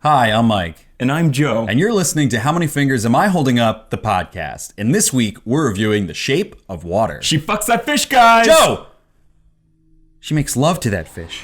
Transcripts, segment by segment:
Hi, I'm Mike. And I'm Joe. And you're listening to How Many Fingers Am I Holding Up, the podcast. And this week, we're reviewing The Shape of Water. She fucks that fish, guys! Joe! She makes love to that fish.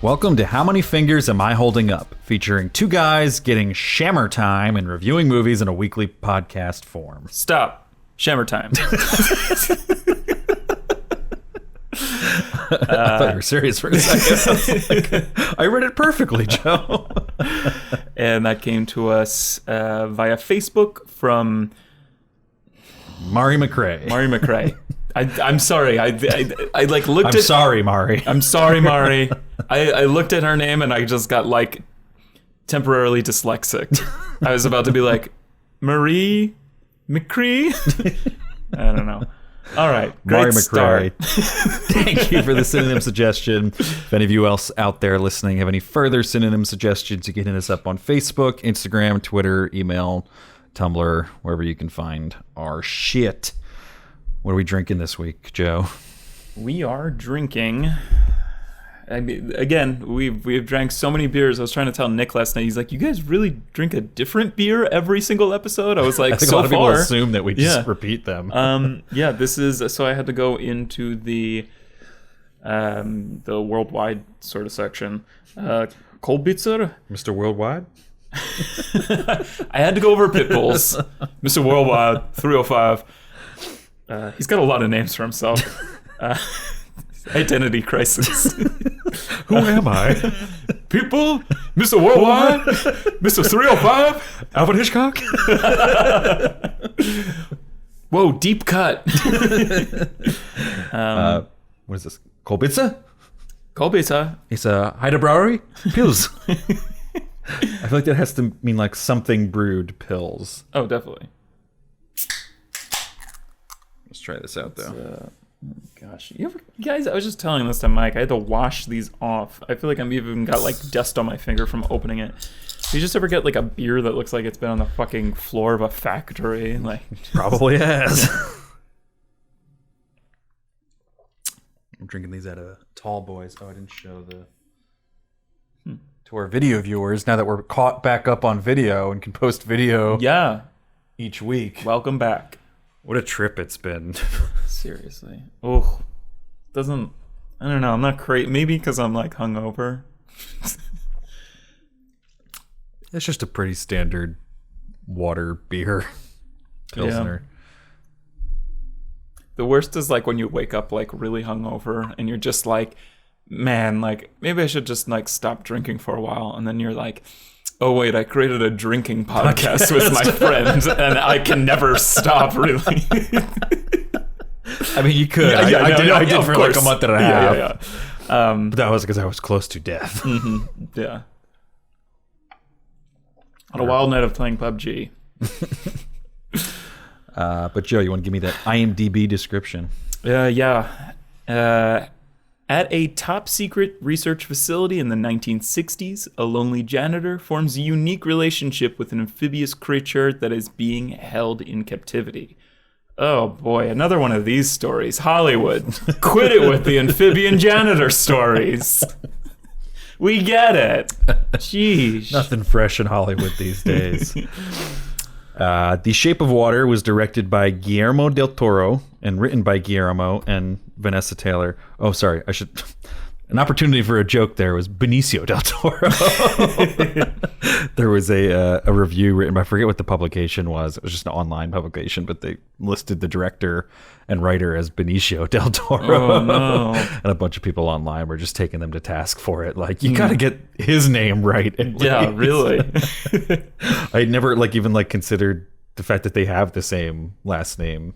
Welcome to How Many Fingers Am I Holding Up, featuring two guys getting shammer time and reviewing movies in a weekly podcast form. Stop. Shammer time. I thought you were serious for a second. I read it perfectly, Joe. And that came to us via Facebook from Mari McRae. Mari McRae. I'm sorry. I like looked at. I'm sorry, Mari. I'm sorry, Mari. I looked at her name and I just got like temporarily dyslexic. I was about to be like Marie McCree. I don't know. All right, great Mari start. McRae. Thank you for the synonym suggestion. If any of you else out there listening have any further synonym suggestions, you can hit us up on Facebook, Instagram, Twitter, email, Tumblr, wherever you can find our shit. What are we drinking this week, Joe? We are drinking. I mean, again, we've drank so many beers. I was trying to tell Nick last night. He's like, "You guys really drink a different beer every single episode?" I was like, I think so a lot of people far, assume that we just repeat them. Yeah, this is so. I had to go into the worldwide sort of section. Kolbitzer, Mr. Worldwide. I had to go over pit bulls. Mr. Worldwide 305. He's got a lot of names for himself. Identity crisis. Who am I? People, Mr. Worldwide, Mr. 305, Alfred Hitchcock. Whoa, deep cut. What is this? Kolbitzer? Kolbitzer. It's a Heidelbrauerei Pils. I feel like that has to mean like something brewed pills. Oh, definitely. Let's try this out though. Gosh, you guys, I was just telling this to Mike. I had to wash these off. I feel like I'm even got like dust on my finger from opening it. Do you just ever get like a beer that looks like it's been on the fucking floor of a factory? Like, probably has. I'm drinking these out of Tall Boys. Oh, I didn't show the to our video viewers. Now that we're caught back up on video and can post video, each week. Welcome back. What a trip it's been. Seriously. Oh, I don't know. I'm not crazy. Maybe because I'm like hungover. It's just a pretty standard water beer. Pilsner. Yeah. The worst is like when you wake up like really hungover and you're just like, man, like maybe I should just like stop drinking for a while. And then you're like, oh wait, I created a drinking podcast with my friends and I can never stop, really. I mean, you could. I did for course. like a month and a half. Yeah. But that was because I was close to death. Mm-hmm. Yeah. On a wild night of playing PUBG. But Joe, you want to give me that IMDb description? Yeah. At a top-secret research facility in the 1960s, a lonely janitor forms a unique relationship with an amphibious creature that is being held in captivity. Oh boy, another one of these stories. Hollywood, quit it with the amphibian janitor stories. We get it. Jeez. Nothing fresh in Hollywood these days. The Shape of Water was directed by Guillermo del Toro and written by Guillermo and Vanessa Taylor. Oh, sorry. An opportunity for a joke there was Benicio del Toro. There was a review written by, I forget what the publication was. It was just an online publication, but they listed the director and writer as Benicio del Toro. Oh, no. And a bunch of people online were just taking them to task for it. Like, you got to get his name right. Yeah, really. I never even considered the fact that they have the same last name.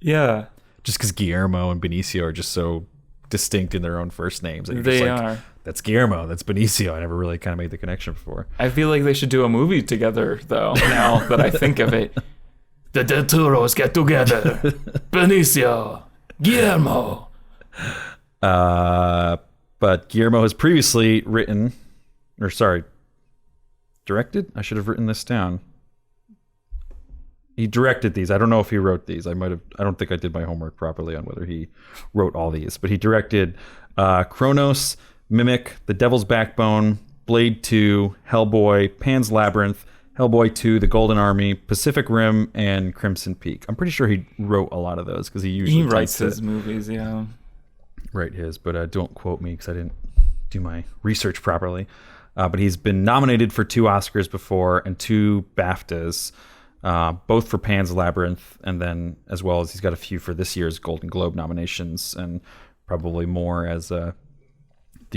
Yeah. Just because Guillermo and Benicio are just so distinct in their own first names. And you're They just like, are. That's Guillermo. That's Benicio. I never really kind of made the connection before. I feel like they should do a movie together, though, now that I think of it. The Del Toros get together. Benicio. Guillermo. But Guillermo has previously directed? I should have written this down. He directed these. I don't know if he wrote these. I don't think I did my homework properly on whether he wrote all these. But he directed Kronos, Mimic, The Devil's Backbone, Blade 2, Hellboy, Pan's Labyrinth, Hellboy 2, The Golden Army, Pacific Rim, and Crimson Peak. I'm pretty sure he wrote a lot of those because he usually writes his movies, yeah. Write his, but don't quote me because I didn't do my research properly. But he's been nominated for 2 Oscars before and 2 BAFTAs, both for Pan's Labyrinth, and then as well as he's got a few for this year's Golden Globe nominations, and probably more as the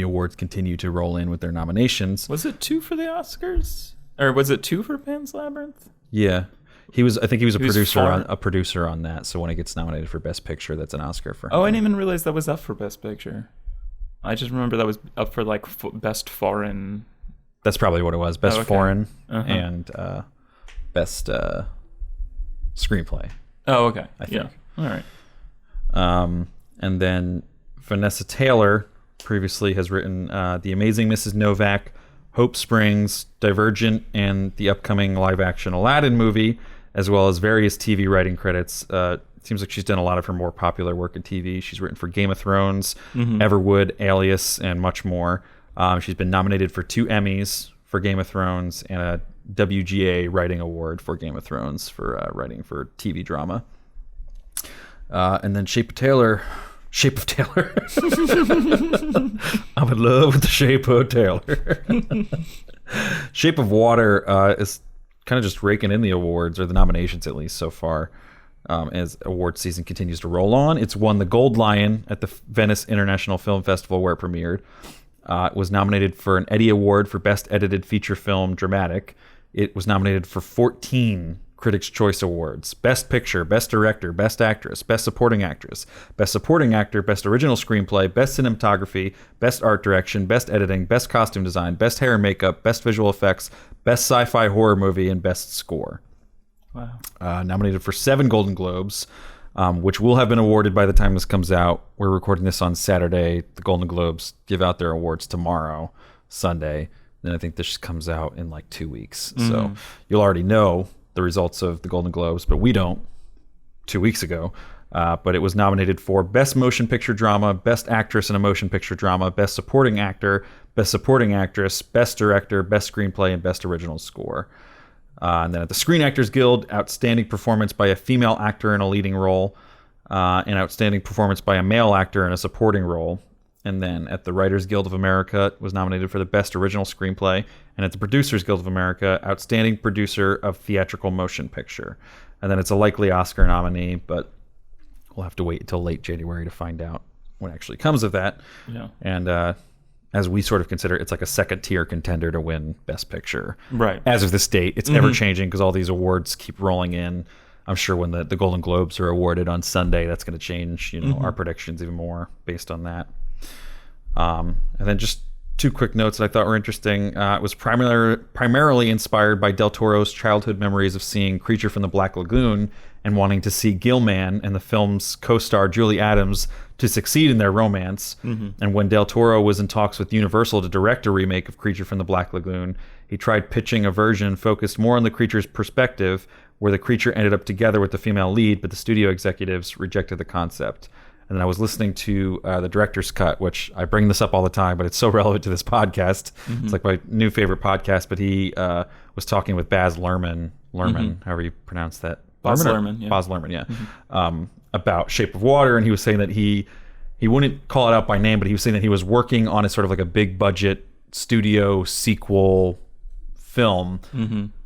awards continue to roll in with their nominations. Was it 2 for the Oscars? Or was it 2 for Pan's Labyrinth? Yeah. I think he was a producer on that. So when he gets nominated for Best Picture, that's an Oscar for him. Oh, I didn't even realize that was up for Best Picture. I just remember that was up for like Best Foreign. That's probably what it was. Best Foreign and Best Screenplay. Oh, okay. I think. Yeah. All right. And then Vanessa Taylor previously has written The Amazing Mrs. Novak, Hope Springs, Divergent, and the upcoming live-action Aladdin movie, as well as various TV writing credits. It seems like she's done a lot of her more popular work in TV. She's written for Game of Thrones, Everwood, Alias, and much more. She's been nominated for 2 Emmys for Game of Thrones and a WGA Writing Award for Game of Thrones for writing for TV drama. And then Shape of Taylor. I'm in love with the Shape of Taylor. Shape of Water is kind of just raking in the awards, or the nominations at least so far, as award season continues to roll on. It's won the Gold Lion at the Venice International Film Festival where it premiered. It was nominated for an Eddie Award for Best Edited Feature Film Dramatic. It was nominated for 14 Critics' Choice Awards: Best Picture, Best Director, Best Actress, Best Supporting Actress, Best Supporting Actor, Best Original Screenplay, Best Cinematography, Best Art Direction, Best Editing, Best Costume Design, Best Hair and Makeup, Best Visual Effects, Best Sci-Fi Horror Movie, and Best Score. Wow. Nominated for 7 Golden Globes, which will have been awarded by the time this comes out. We're recording this on Saturday. The Golden Globes give out their awards tomorrow, Sunday. Then I think this comes out in like 2 weeks. So you'll already know the results of the Golden Globes, but we don't 2 weeks ago. But it was nominated for Best Motion Picture Drama, Best Actress in a Motion Picture Drama, Best Supporting Actor, Best Supporting Actress, Best Director, Best Screenplay, and Best Original Score. And then at the Screen Actors Guild, Outstanding Performance by a Female Actor in a Leading Role, and Outstanding Performance by a Male Actor in a Supporting Role. And then at the Writers Guild of America, it was nominated for the Best Original Screenplay. And at the Producers Guild of America, Outstanding Producer of Theatrical Motion Picture. And then it's a likely Oscar nominee, but we'll have to wait until late January to find out what actually comes of that. Yeah. And as we sort of consider, it's like a second-tier contender to win Best Picture. Right. As of this date, it's ever-changing because all these awards keep rolling in. I'm sure when the Golden Globes are awarded on Sunday, that's going to change, our predictions even more based on that. And then just 2 quick notes that I thought were interesting. It was primarily inspired by Del Toro's childhood memories of seeing Creature from the Black Lagoon and wanting to see Gilman and the film's co-star Julie Adams to succeed in their romance. And when Del Toro was in talks with Universal to direct a remake of Creature from the Black Lagoon, he tried pitching a version focused more on the creature's perspective, where the creature ended up together with the female lead, but the studio executives rejected the concept. And then I was listening to the director's cut, which I bring this up all the time, but it's so relevant to this podcast. It's like my new favorite podcast. But he was talking with Baz Luhrmann, however you pronounce that. Baz Luhrmann, yeah. Baz Luhrmann, yeah. About Shape of Water, and he was saying that he wouldn't call it out by name, but he was saying that he was working on a sort of like a big budget studio sequel film,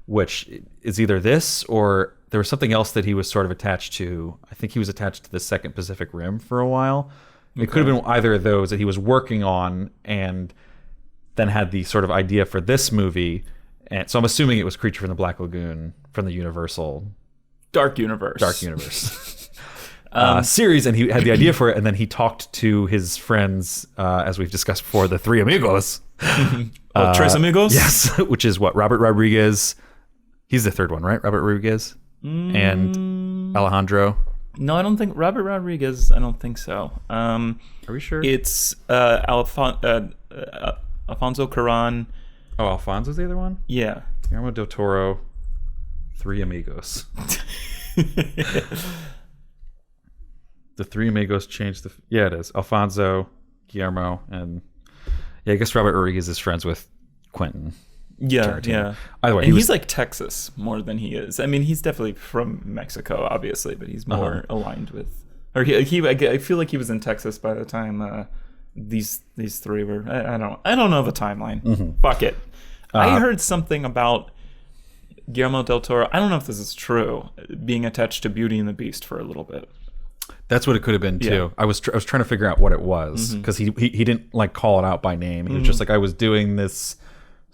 which is either this or there was something else that he was sort of attached to. I think he was attached to the Second Pacific Rim for a while. It could have been either of those that he was working on and then had the sort of idea for this movie. And so I'm assuming it was Creature from the Black Lagoon from the Universal Dark Universe. series, and he had the idea for it, and then he talked to his friends, as we've discussed before, the Three Amigos. Tres Amigos? Yes, which is what? Robert Rodriguez. He's the third one, right? Robert Rodriguez and Alejandro. No, I don't think Robert Rodriguez. I don't think so. Are we sure? It's Alfonso Cuarón. Oh, Alfonso's the other one? Yeah. Guillermo del Toro, Three Amigos. The Three Amigos changed the... Yeah, it is. Alfonso, Guillermo, and... Yeah, I guess Robert Rodriguez is friends with Quentin. Yeah, Tarantino. yeah. Either way, and he's like Texas more than he is. I mean, he's definitely from Mexico, obviously, but he's more aligned with... Or I feel like he was in Texas by the time these three were... I don't know the timeline. Fuck it. I heard something about Guillermo del Toro. I don't know if this is true. Being attached to Beauty and the Beast for a little bit. That's what it could have been too. I was trying to figure out what it was because he didn't like call it out by name. He was just like, I was doing this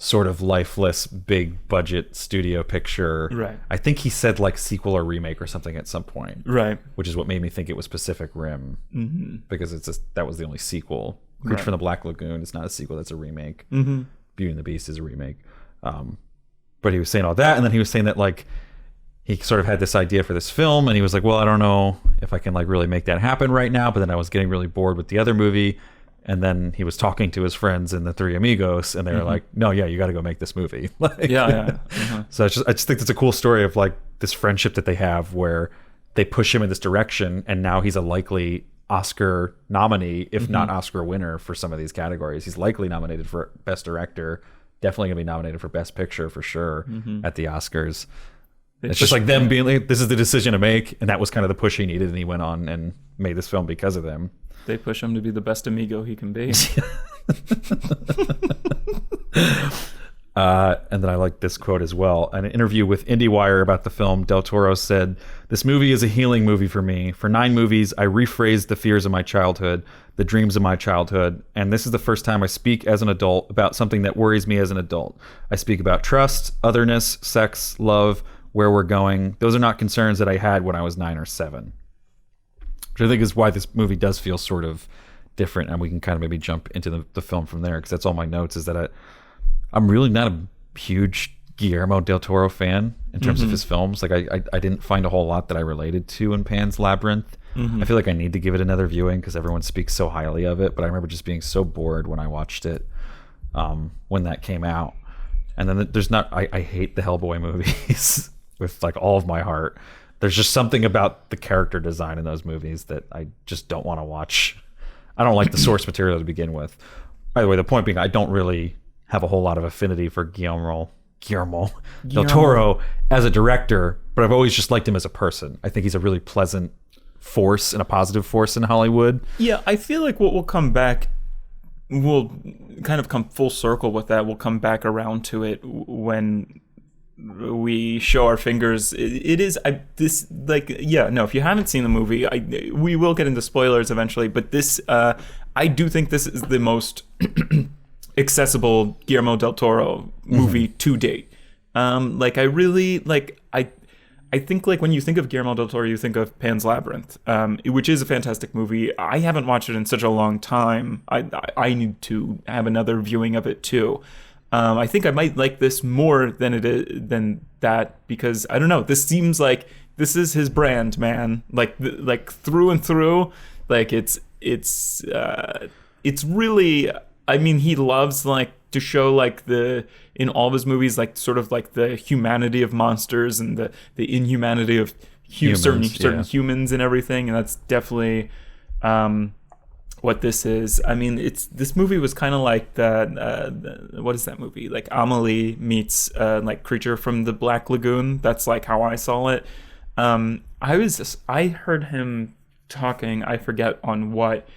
sort of lifeless big budget studio picture. Right. I think he said like sequel or remake or something at some point. Right. Which is what made me think it was Pacific Rim because that was the only sequel. Creature from the Black Lagoon is not a sequel. That's a remake. Beauty and the Beast is a remake. But he was saying all that, and then he was saying that like he sort of had this idea for this film, and he was like, well, I don't know if I can like really make that happen right now, but then I was getting really bored with the other movie, and then he was talking to his friends in the Three Amigos, and they were like, no, yeah, you got to go make this movie. Like, So I just think that's a cool story of like this friendship that they have where they push him in this direction, and now he's a likely Oscar nominee, if not Oscar winner for some of these categories. He's likely nominated for Best Director, definitely gonna be nominated for Best Picture for sure at the Oscars. It's just like them being like, this is the decision to make, and that was kind of the push he needed, and he went on and made this film because of them. They push him to be the best amigo he can be. And then I like this quote as well. In an interview with IndieWire about the film, Del Toro said, "This movie is a healing movie for me. For 9 movies, I rephrased the fears of my childhood, the dreams of my childhood, and this is the first time I speak as an adult about something that worries me as an adult. I speak about trust, otherness, sex, love, where we're going. Those are not concerns that I had when I was 9 or 7. Which I think is why this movie does feel sort of different, and we can kind of maybe jump into the film from there, because that's all my notes, is that I'm really not a huge Guillermo del Toro fan in terms of his films. Like I didn't find a whole lot that I related to in Pan's Labyrinth. I feel like I need to give it another viewing because everyone speaks so highly of it, but I remember just being so bored when I watched it when that came out. And then I hate the Hellboy movies with like all of my heart. There's just something about the character design in those movies that I just don't want to watch. I don't like the source material to begin with. By the way, the point being, I don't really have a whole lot of affinity for Guillermo del Toro as a director, but I've always just liked him as a person. I think he's a really pleasant force and a positive force in Hollywood. Yeah, I feel like what will come back, we'll kind of come full circle with that. We'll come back around to it when we show our fingers. It is if you haven't seen the movie, we will get into spoilers eventually, but this I do think this is the most accessible Guillermo del Toro movie to date. I think like when you think of Guillermo del Toro, you think of Pan's Labyrinth, which is a fantastic movie. I haven't watched it in such a long time. I need to have another viewing of it too. I think I might like this more than that because I don't know. This seems like this is his brand, man. Like through and through. Like it's really. I mean, he loves like to show like in all of his movies, like sort of like the humanity of monsters and the inhumanity of certain humans and everything. And that's definitely what this is. I mean, this movie was kind of like what is that movie? Like Amelie meets like Creature from the Black Lagoon. That's like how I saw it. I heard him talking, I forget on what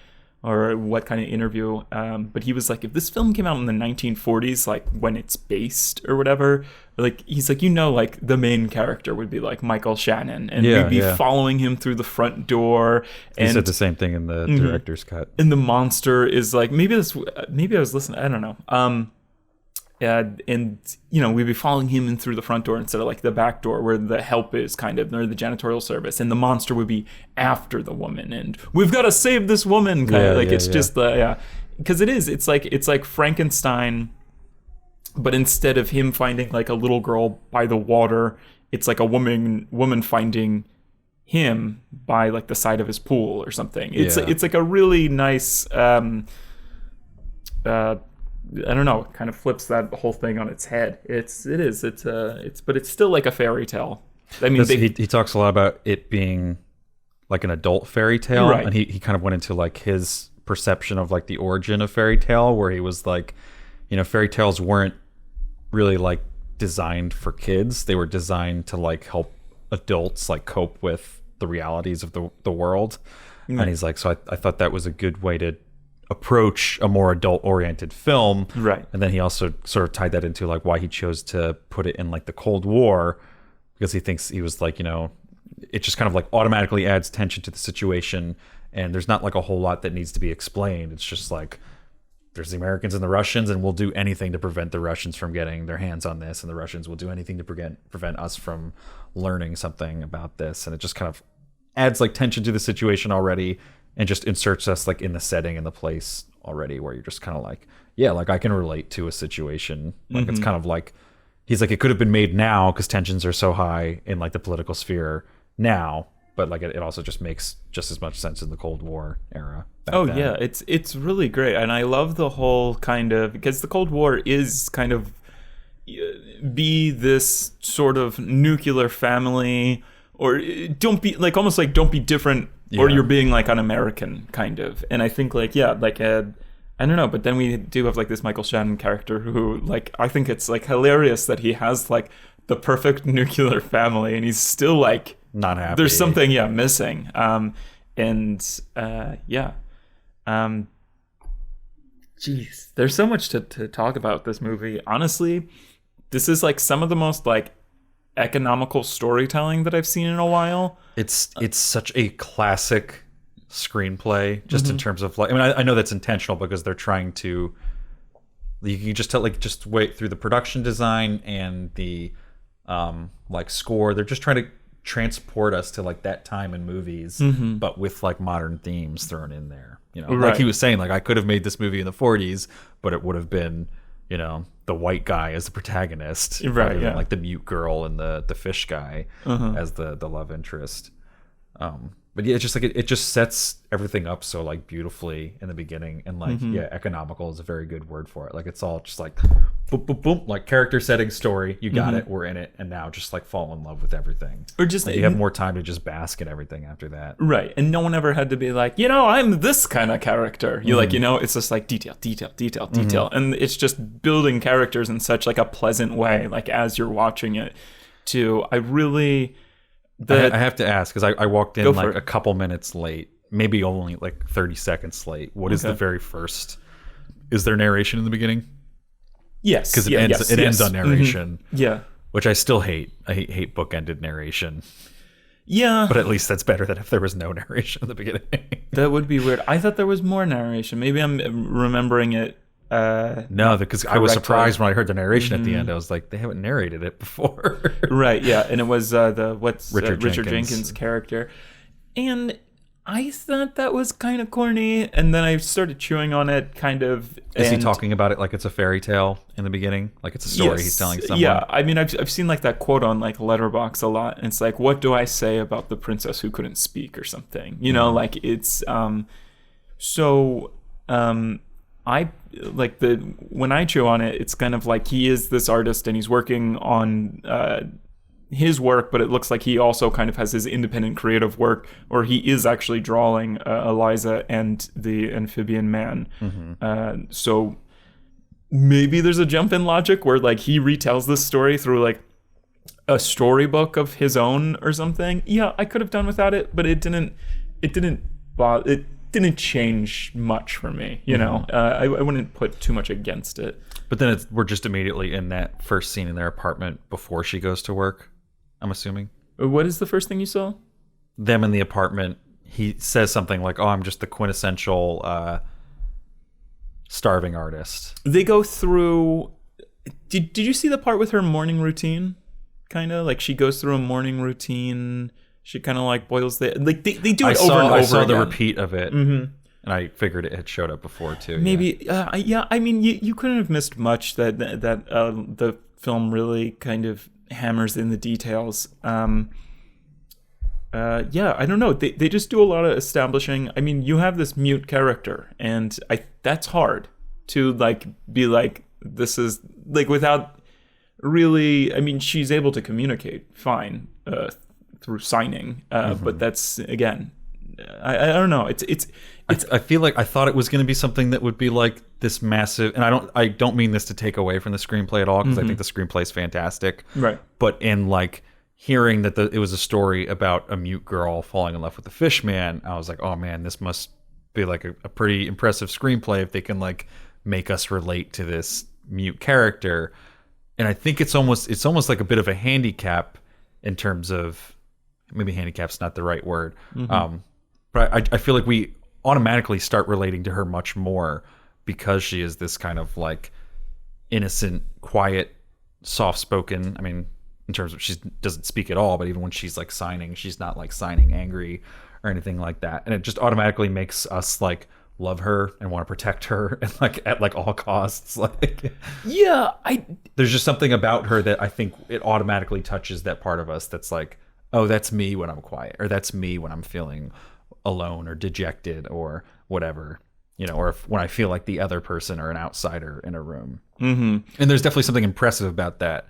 kind of interview, but he was like, if this film came out in the 1940s, like when it's based or whatever, like he's like, like the main character would be like Michael Shannon, and we'd be following him through the front door. And he said the same thing in the director's cut. And the monster is like, maybe I was listening, I don't know. And we'd be following him in through the front door instead of like the back door where the help is kind of, or the janitorial service, and the monster would be after the woman, and we've got to save this woman. Just because it's like Frankenstein, but instead of him finding like a little girl by the water, it's like a woman finding him by like the side of his pool or something. It's like a really nice I don't know, it kind of flips that whole thing on its head. But it's still like a fairy tale. I mean, he talks a lot about it being like an adult fairy tale, right. And he kind of went into like his perception of like the origin of fairy tale, where he was like, fairy tales weren't really like designed for kids. They were designed to like help adults like cope with the realities of the world. Mm. And he's like, so I thought that was a good way to approach a more adult-oriented film, right? And then he also sort of tied that into like why he chose to put it in like the Cold War, because he thinks he was like, it just kind of like automatically adds tension to the situation, and there's not like a whole lot that needs to be explained. It's just like there's the Americans and the Russians, and we'll do anything to prevent the Russians from getting their hands on this, and the Russians will do anything to prevent us from learning something about this, and it just kind of adds like tension to the situation already. And just inserts us like in the setting and the place already, where you're just kind of like, yeah, like I can relate to a situation. Like It's kind of like, he's like, it could have been made now because tensions are so high in like the political sphere now, but like it also just makes just as much sense in the Cold War era. Then. Yeah, it's really great, and I love the whole kind of, because the Cold War is kind of be this sort of nuclear family, or don't be like almost like don't be different. Yeah. Or you're being like un-American kind of. And I think like, I don't know, but then we do have like this Michael Shannon character who like, I think it's like hilarious that he has like the perfect nuclear family and he's still like not happy. There's something missing. Jeez, there's so much to talk about this movie. Honestly, this is like some of the most like economical storytelling that I've seen in a while. It's such a classic screenplay, just in terms of like, I mean, I know that's intentional because they're trying to, you can just tell, like, just wait through the production design and the like score. They're just trying to transport us to like that time in movies, but with like modern themes thrown in there. Right. Like he was saying, like I could have made this movie in the 40s, but it would have been, the white guy as the protagonist, right? Yeah, like the mute girl and the fish guy as the love interest. But yeah, it's just like it just sets everything up so like beautifully in the beginning, and like economical is a very good word for it. Like it's all just like boom, boom, boom, like character setting, story. You got it, we're in it, and now just like fall in love with everything. Or just like, you have more time to just bask in everything after that, right? And no one ever had to be like, I'm this kind of character. You like, it's just like detail, and it's just building characters in such like a pleasant way, like as you're watching it. I have to ask, because I walked in like a couple minutes late, maybe only like 30 seconds late. What is the very first? Is there narration in the beginning? Yes, because it ends on narration. Yeah, which I still hate. I hate bookended narration. Yeah, but at least that's better than if there was no narration in the beginning. That would be weird. I thought there was more narration. Maybe I'm remembering it. No, because I was surprised when I heard the narration at the end. I was like, they haven't narrated it before. Right, yeah. And it was Richard Jenkins' character. And I thought that was kind of corny. And then I started chewing on it kind of. Is he talking about it like it's a fairy tale in the beginning? Like it's a story he's telling someone? Yeah, I mean, I've seen like that quote on like Letterboxd a lot. And it's like, what do I say about the princess who couldn't speak or something? Like it's... I like when I chew on it, it's kind of like he is this artist and he's working on his work, but it looks like he also kind of has his independent creative work, or he is actually drawing Eliza and the amphibian man. So maybe there's a jump in logic where like he retells this story through like a storybook of his own or something. Yeah, I could have done without it, but it didn't bother. It didn't change much for me, I wouldn't put too much against it. But then we're just immediately in that first scene in their apartment before she goes to work, I'm assuming. What is the first thing you saw? Them in the apartment. He says something like, I'm just the quintessential starving artist. They go through... Did you see the part with her morning routine? Kind of like she goes through a morning routine. She kind of like boils the like they do it over and over. I saw the again. repeat of it, and I figured it had showed up before too. Maybe, yeah. I mean, you couldn't have missed much that the film really kind of hammers in the details. Yeah, I don't know. They just do a lot of establishing. I mean, you have this mute character, and that's hard to like be like this is like without really. I mean, she's able to communicate fine through signing, but that's again. I don't know. It's. I feel like I thought it was going to be something that would be like this massive, and I don't mean this to take away from the screenplay at all, because I think the screenplay is fantastic. Right. But in like hearing that it was a story about a mute girl falling in love with the fish man, I was like, oh man, this must be like a pretty impressive screenplay if they can like make us relate to this mute character. And I think it's almost like a bit of a handicap in terms of, maybe handicap's not the right word. But I feel like we automatically start relating to her much more because she is this kind of like innocent, quiet, soft-spoken. I mean, in terms of she doesn't speak at all, but even when she's like signing, she's not like signing angry or anything like that. And it just automatically makes us like love her and want to protect her and like at like all costs. Like, yeah, there's just something about her that I think it automatically touches that part of us that's like, oh, that's me when I'm quiet, or that's me when I'm feeling alone or dejected or whatever, you know, or when I feel like the other person or an outsider in a room. And there's definitely something impressive about that.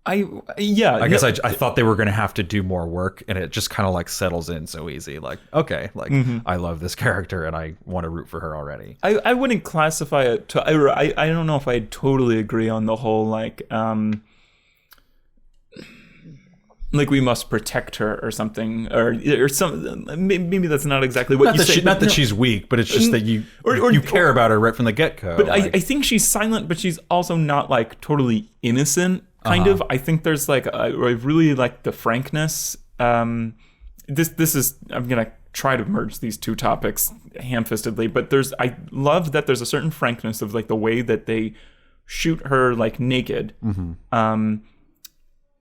I guess I thought they were going to have to do more work, and it just kind of like settles in so easy. Like, okay, like I love this character and I want to root for her already. I wouldn't classify it to, I don't know if I totally agree on the whole like we must protect her or something, or some. Maybe that's not exactly what you say. Not that she's weak, but it's just that you care about her right from the get-go. But like, I think she's silent, but she's also not like totally innocent. Kind of. I think there's like I really like the frankness. This is, I'm gonna try to merge these two topics ham-fistedly, but I love that there's a certain frankness of like the way that they shoot her like naked.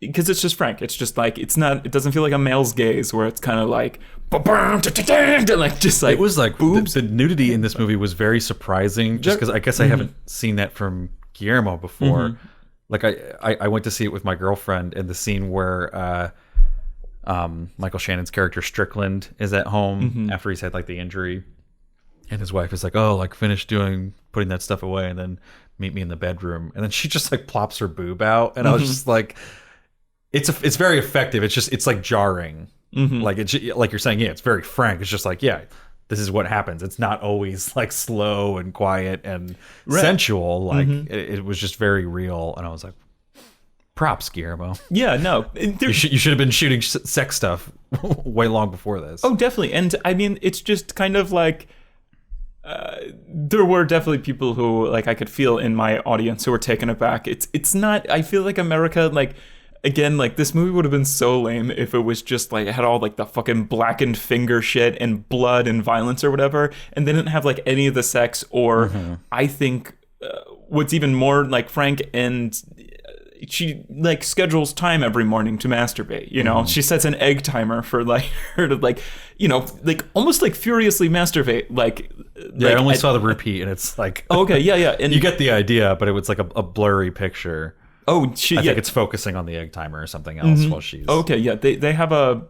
Because it's just frank. It's just like it doesn't feel like a male's gaze where it's kind of like just like it was like boobs. The nudity in this movie was very surprising, just because I guess I haven't seen that from Guillermo before. Like I went to see it with my girlfriend, and the scene where Michael Shannon's character Strickland is at home after he's had like the injury, and his wife is like, oh, like finish putting that stuff away and then meet me in the bedroom, and then she just like plops her boob out, and I was just like, it's very effective. It's like jarring. Like it's like you're saying, yeah, it's very frank. It's just like, yeah, this is what happens. It's not always like slow and quiet and sensual. Like it was just very real, and I was like, props, Guillermo. Yeah, no, you should have been shooting sex stuff way long before this. Oh, definitely. And I mean, it's just kind of like there were definitely people who like I could feel in my audience who were taken aback. It's not. I feel like America like. Again, like, this movie would have been so lame if it was just, like, it had all, like, the fucking blackened finger shit and blood and violence or whatever, and they didn't have, like, any of the sex or, I think, what's even more, like, frank, and she, like, schedules time every morning to masturbate, you know? She sets an egg timer for, like, her to, like, you know, like, almost, like, furiously masturbate, like... Yeah, I only saw the repeat, and it's, like... Oh, okay, yeah. And you get the idea, but it was, like, a blurry picture. Oh, I think it's focusing on the egg timer or something else while she's... Okay, yeah, they have a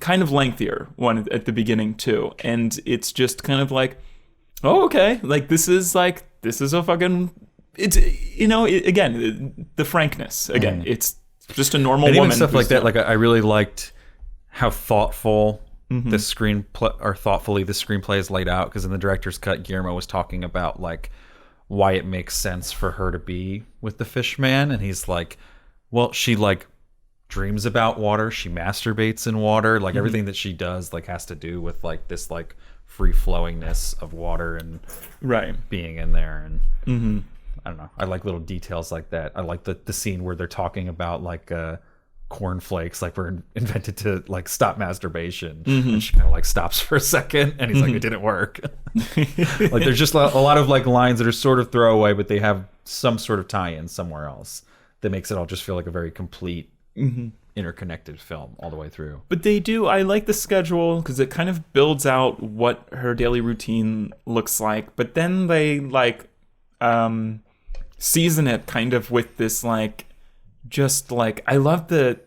kind of lengthier one at the beginning too, and it's just kind of like, oh, okay, like this is a fucking... It's, you know, again, the frankness, again, it's just a normal and woman. Even stuff like that, like I really liked how thoughtful the screenplay, or thoughtfully the screenplay is laid out, because in the director's cut, Guillermo was talking about like why it makes sense for her to be with the fish man, and he's like, well, she like dreams about water, she masturbates in water, like everything that she does like has to do with like this like free flowingness of water and being in there. And I don't know, I like little details like that. I like the scene where they're talking about like cornflakes like were invented to like stop masturbation, and she kind of like stops for a second, and he's like, it didn't work. Like there's just a lot of like lines that are sort of throwaway, but they have some sort of tie-in somewhere else that makes it all just feel like a very complete, interconnected film all the way through. But they do. I like the schedule because it kind of builds out what her daily routine looks like. But then they like season it kind of with this like, just like, I love the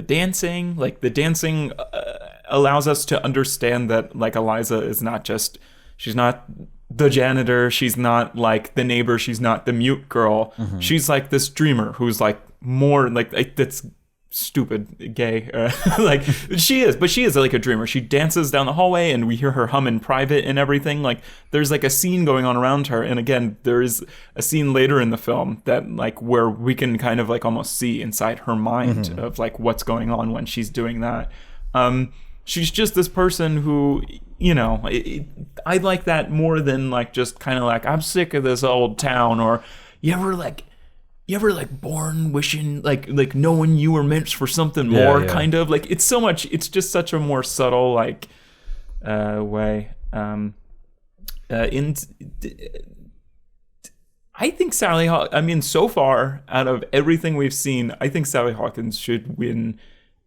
dancing. Like the dancing allows us to understand that like Eliza is not just, she's not the janitor, she's not like the neighbor, she's not the mute girl. She's like this dreamer who's like more like that's stupid gay. Like she is, but she is like a dreamer. She dances down the hallway and we hear her hum in private and everything. Like there's like a scene going on around her, and again there is a scene later in the film that like where we can kind of like almost see inside her mind of like what's going on when she's doing that. She's just this person who, you know, I like that more than like just kind of like, I'm sick of this old town. Or you ever like born wishing like knowing you were meant for something more, kind of like, it's so much, it's just such a more subtle like way. I think I mean, so far out of everything we've seen, I think Sally Hawkins should win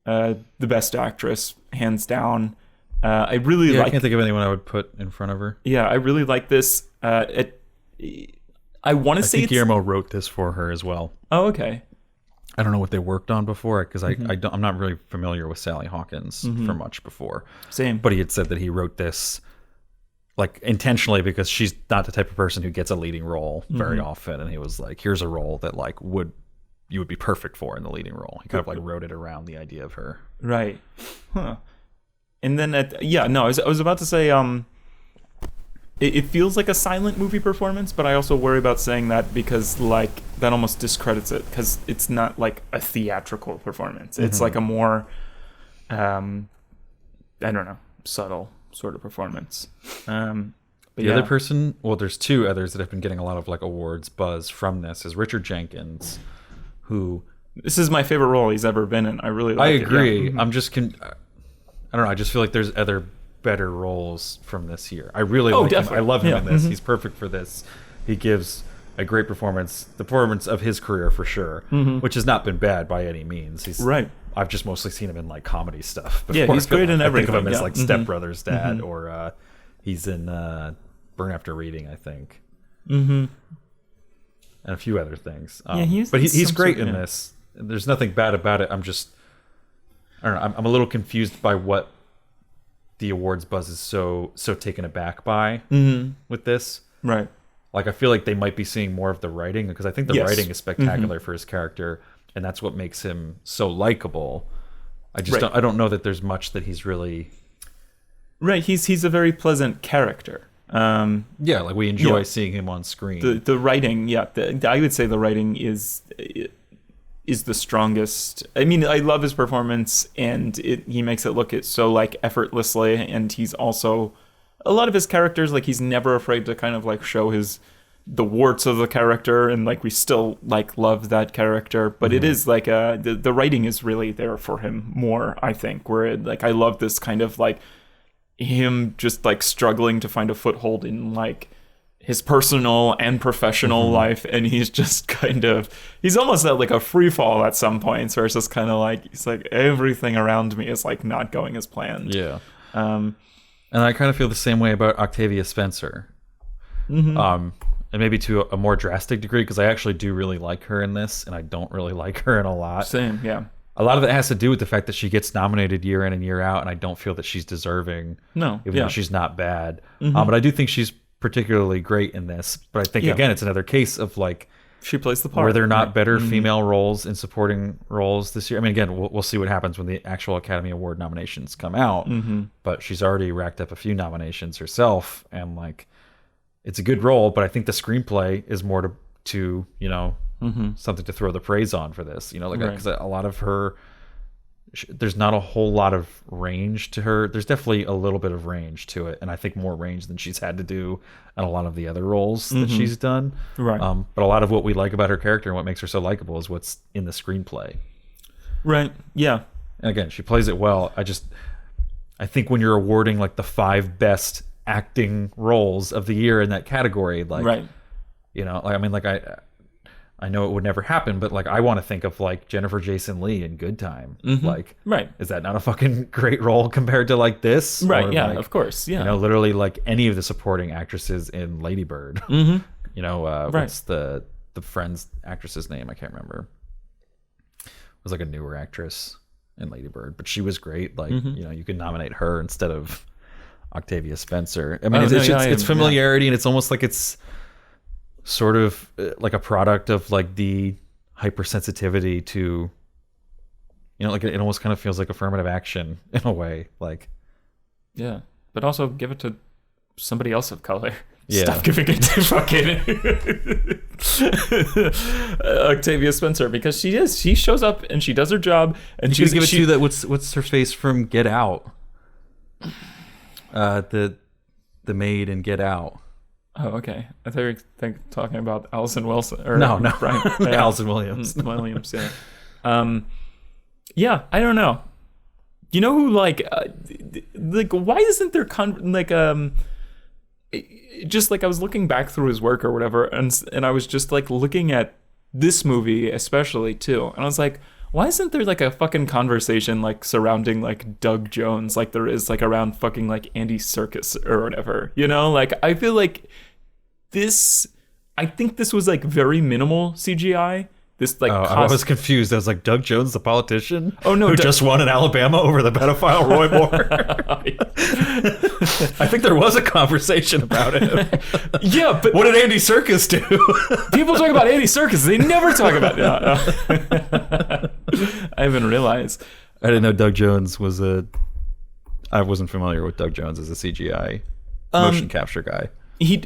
the best actress, hands down. I really like. I can't think of anyone I would put in front of her. Yeah, I really like this. I want to say think Guillermo wrote this for her as well. Oh, okay. I don't know what they worked on before, because I'm not really familiar with Sally Hawkins for much before. Same. But he had said that he wrote this like intentionally because she's not the type of person who gets a leading role very often, and he was like, here's a role that like you would be perfect for in the leading role. He kind of like wrote it around the idea of her. Right. Huh. And then I was about to say it feels like a silent movie performance, but I also worry about saying that because like that almost discredits it, because it's not like a theatrical performance. It's like a more I don't know, subtle sort of performance. The other person, well, there's two others that have been getting a lot of like awards buzz from this, is Richard Jenkins, who, this is my favorite role he's ever been in. I really like it. I agree. I'm just I don't know, I just feel like there's other better roles from this year. I really like him. I love him in this. He's perfect for this. He gives a great performance, the performance of his career for sure, which has not been bad by any means. He's right. I've just mostly seen him in like comedy stuff before. Yeah, he's great in everything. I think of him as like Step Brothers dad, or he's in Burn After Reading, I think. And a few other things. But he's great in this. There's nothing bad about it. I don't know. I'm a little confused by what the awards buzz is so taken aback by with this. Right. Like I feel like they might be seeing more of the writing, because I think the writing is spectacular for his character, and that's what makes him so likable. I just don't know that there's much that he's really. Right. He's a very pleasant character. Like we enjoy seeing him on screen. The writing, I would say the writing is the strongest. I mean, I love his performance, and he makes it look so like effortlessly, and he's also, a lot of his characters, like he's never afraid to kind of like show the warts of the character, and like we still like love that character, but it is like the writing is really there for him more, I think, where like I love this kind of like him just like struggling to find a foothold in like his personal and professional life, and he's just kind of, he's almost at like a free fall at some points, where it's just kind of like, he's like, everything around me is like not going as planned. And I kind of feel the same way about Octavia Spencer, and maybe to a more drastic degree, because I actually do really like her in this, and I don't really like her in a lot. Same. A lot of it has to do with the fact that she gets nominated year in and year out, and I don't feel that she's deserving. No, even though she's not bad. But I do think she's particularly great in this. But I think again, it's another case of like, she plays the part. Were there not better female roles in supporting roles this year? I mean, again, we'll see what happens when the actual Academy Award nominations come out. But she's already racked up a few nominations herself, and like, it's a good role. But I think the screenplay is more to you know, something to throw the praise on for this. You know, like because a lot of her, there's not a whole lot of range to her. There's definitely a little bit of range to it, and I think more range than she's had to do in a lot of the other roles that she's done. Right. But a lot of what we like about her character and what makes her so likable is what's in the screenplay. Right. Yeah. And again, she plays it well. I think when you're awarding like the 5 best acting roles of the year in that category, like, Right. you know, like, I mean, like I know it would never happen, but like I want to think of like Jennifer Jason Leigh in Good Time. Like, Right. is that not a fucking great role compared to like this? Right. Or, Yeah. like, Of course. Yeah. you know, literally like any of the supporting actresses in Lady Bird. You know, what's the friend's actress's name? I can't remember. It was like a newer actress in Lady Bird, but she was great. Like, you know, you could nominate her instead of Octavia Spencer. I mean, it's familiarity, and it's almost like it's sort of like a product of like the hypersensitivity to, you know, like it almost kind of feels like affirmative action in a way. Like, yeah, but also give it to somebody else of color. Yeah. Stop giving it to fucking Octavia Spencer, because she shows up and she does her job, and you could give it to that. What's her face from Get Out? The maid in Get Out. Oh, okay. I thought you were talking about Allison Wilson. Or No, Brian, Allison Williams. Williams, yeah. Yeah, I don't know. You know who, like why isn't there just like I was looking back through his work or whatever, and I was just like looking at this movie especially too, and I was like, why isn't there like a fucking conversation like surrounding like Doug Jones like there is like around fucking like Andy Serkis or whatever, you know? Like I feel like I think this was like very minimal CGI. This like I was confused. I was like, Doug Jones, the politician? Oh no, who just won in Alabama over the pedophile Roy Moore. I think there was a conversation about it. Yeah, but what did Andy Serkis do? People talk about Andy Serkis. They never talk about I haven't realized. I didn't know Doug Jones was I wasn't familiar with Doug Jones as a CGI motion capture guy.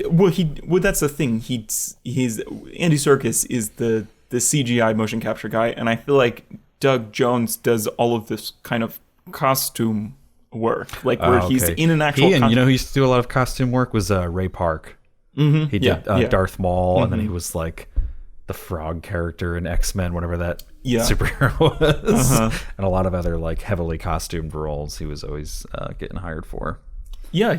Well, that's the thing. He's Andy Serkis is the CGI motion capture guy, and I feel like Doug Jones does all of this kind of costume work, like where he's in an actual. You know, who used to do a lot of costume work was Ray Park. He did Darth Maul, and then he was like the frog character in X-Men, whatever that superhero was, and a lot of other like heavily costumed roles he was always getting hired for. Yeah, I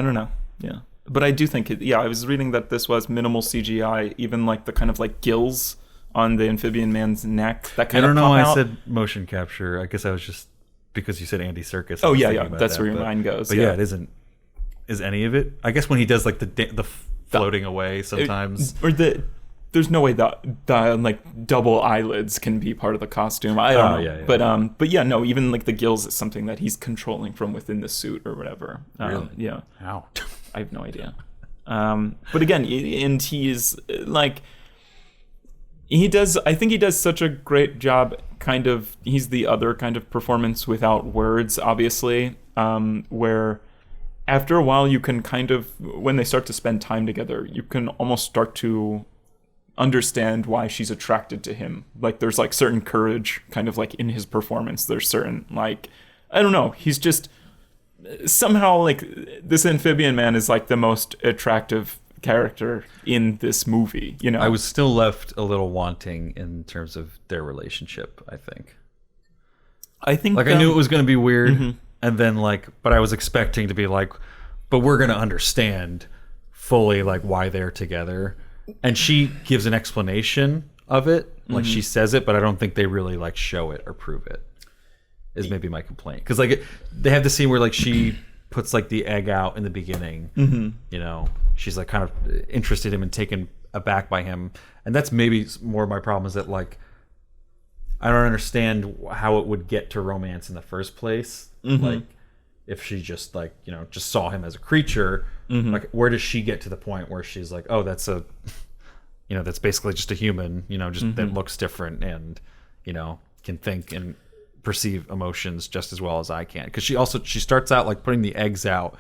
don't know. Yeah. But I do think I was reading that this was minimal CGI, even like the kind of like gills on the amphibian man's neck. That kind of. I don't know why I said motion capture. I guess I was just because you said Andy Serkis. Oh yeah, that's where your mind goes. But yeah, it isn't. Is any of it? I guess when he does like the floating away sometimes, there's no way that like double eyelids can be part of the costume. I don't know. Yeah. But yeah, no, even like the gills is something that he's controlling from within the suit or whatever. Really? Yeah. How? I have no idea. But again, and he's like, I think he does such a great job. Kind of, he's the other kind of performance without words, obviously, where after a while you can kind of, when they start to spend time together, you can almost start to understand why she's attracted to him. Like there's like certain courage kind of like in his performance. There's certain like, I don't know, he's just somehow like this amphibian man is like the most attractive character in this movie, you know. I was still left a little wanting in terms of their relationship. I think like I knew it was going to be weird, and then like, but I was expecting to be like, but we're going to understand fully like why they're together, and she gives an explanation of it, like she says it, but I don't think they really like show it or prove it. Is maybe my complaint, because like they have the scene where like she puts like the egg out in the beginning. You know, she's like kind of interested in him and taken aback by him, and that's maybe more of my problem, is that like I don't understand how it would get to romance in the first place. Like if she just like, you know, just saw him as a creature, like where does she get to the point where she's like, oh, that's a, you know, that's basically just a human, you know, just that looks different and, you know, can think and perceive emotions just as well as I can. Because she starts out like putting the eggs out,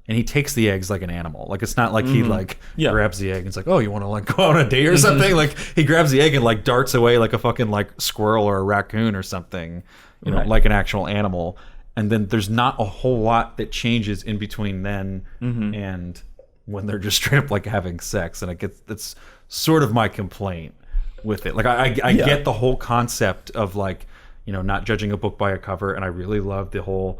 and he takes the eggs like an animal. Like it's not like he like grabs the egg and it's like, oh, you want to like go on a date or something? Like he grabs the egg and like darts away like a fucking like squirrel or a raccoon or something, you know, like an actual animal. And then there's not a whole lot that changes in between then and when they're just straight up like having sex. And it's sort of my complaint with it. Like I get the whole concept of like, you know, not judging a book by a cover, and I really love the whole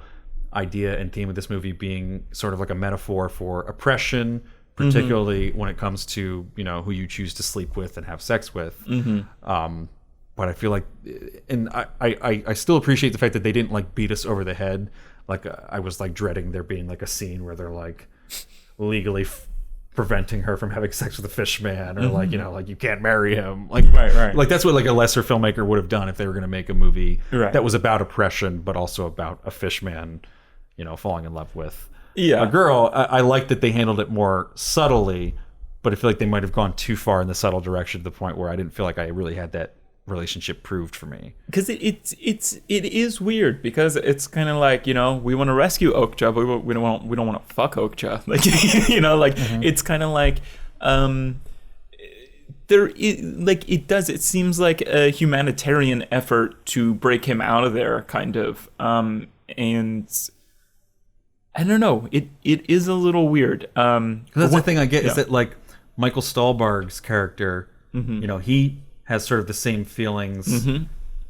idea and theme of this movie being sort of like a metaphor for oppression, particularly when it comes to, you know, who you choose to sleep with and have sex with. But I feel like, and I still appreciate the fact that they didn't like beat us over the head. Like I was like dreading there being like a scene where they're like legally preventing her from having sex with a fish man, or like, you know, like you can't marry him. Like, right. Like that's what like a lesser filmmaker would have done if they were going to make a movie Right. that was about oppression, but also about a fish man, you know, falling in love with Yeah. a girl. I like that they handled it more subtly, but I feel like they might have gone too far in the subtle direction to the point where I didn't feel like I really had that relationship proved for me. Because it is weird, because it's kind of like, you know, we want to rescue Okja, but we don't want to fuck Okja. Like, you know, like it's kind of like it seems like a humanitarian effort to break him out of there, kind of, and I don't know, it is a little weird. That's the thing I get is that like Michael Stahlbarg's character, you know, he has sort of the same feelings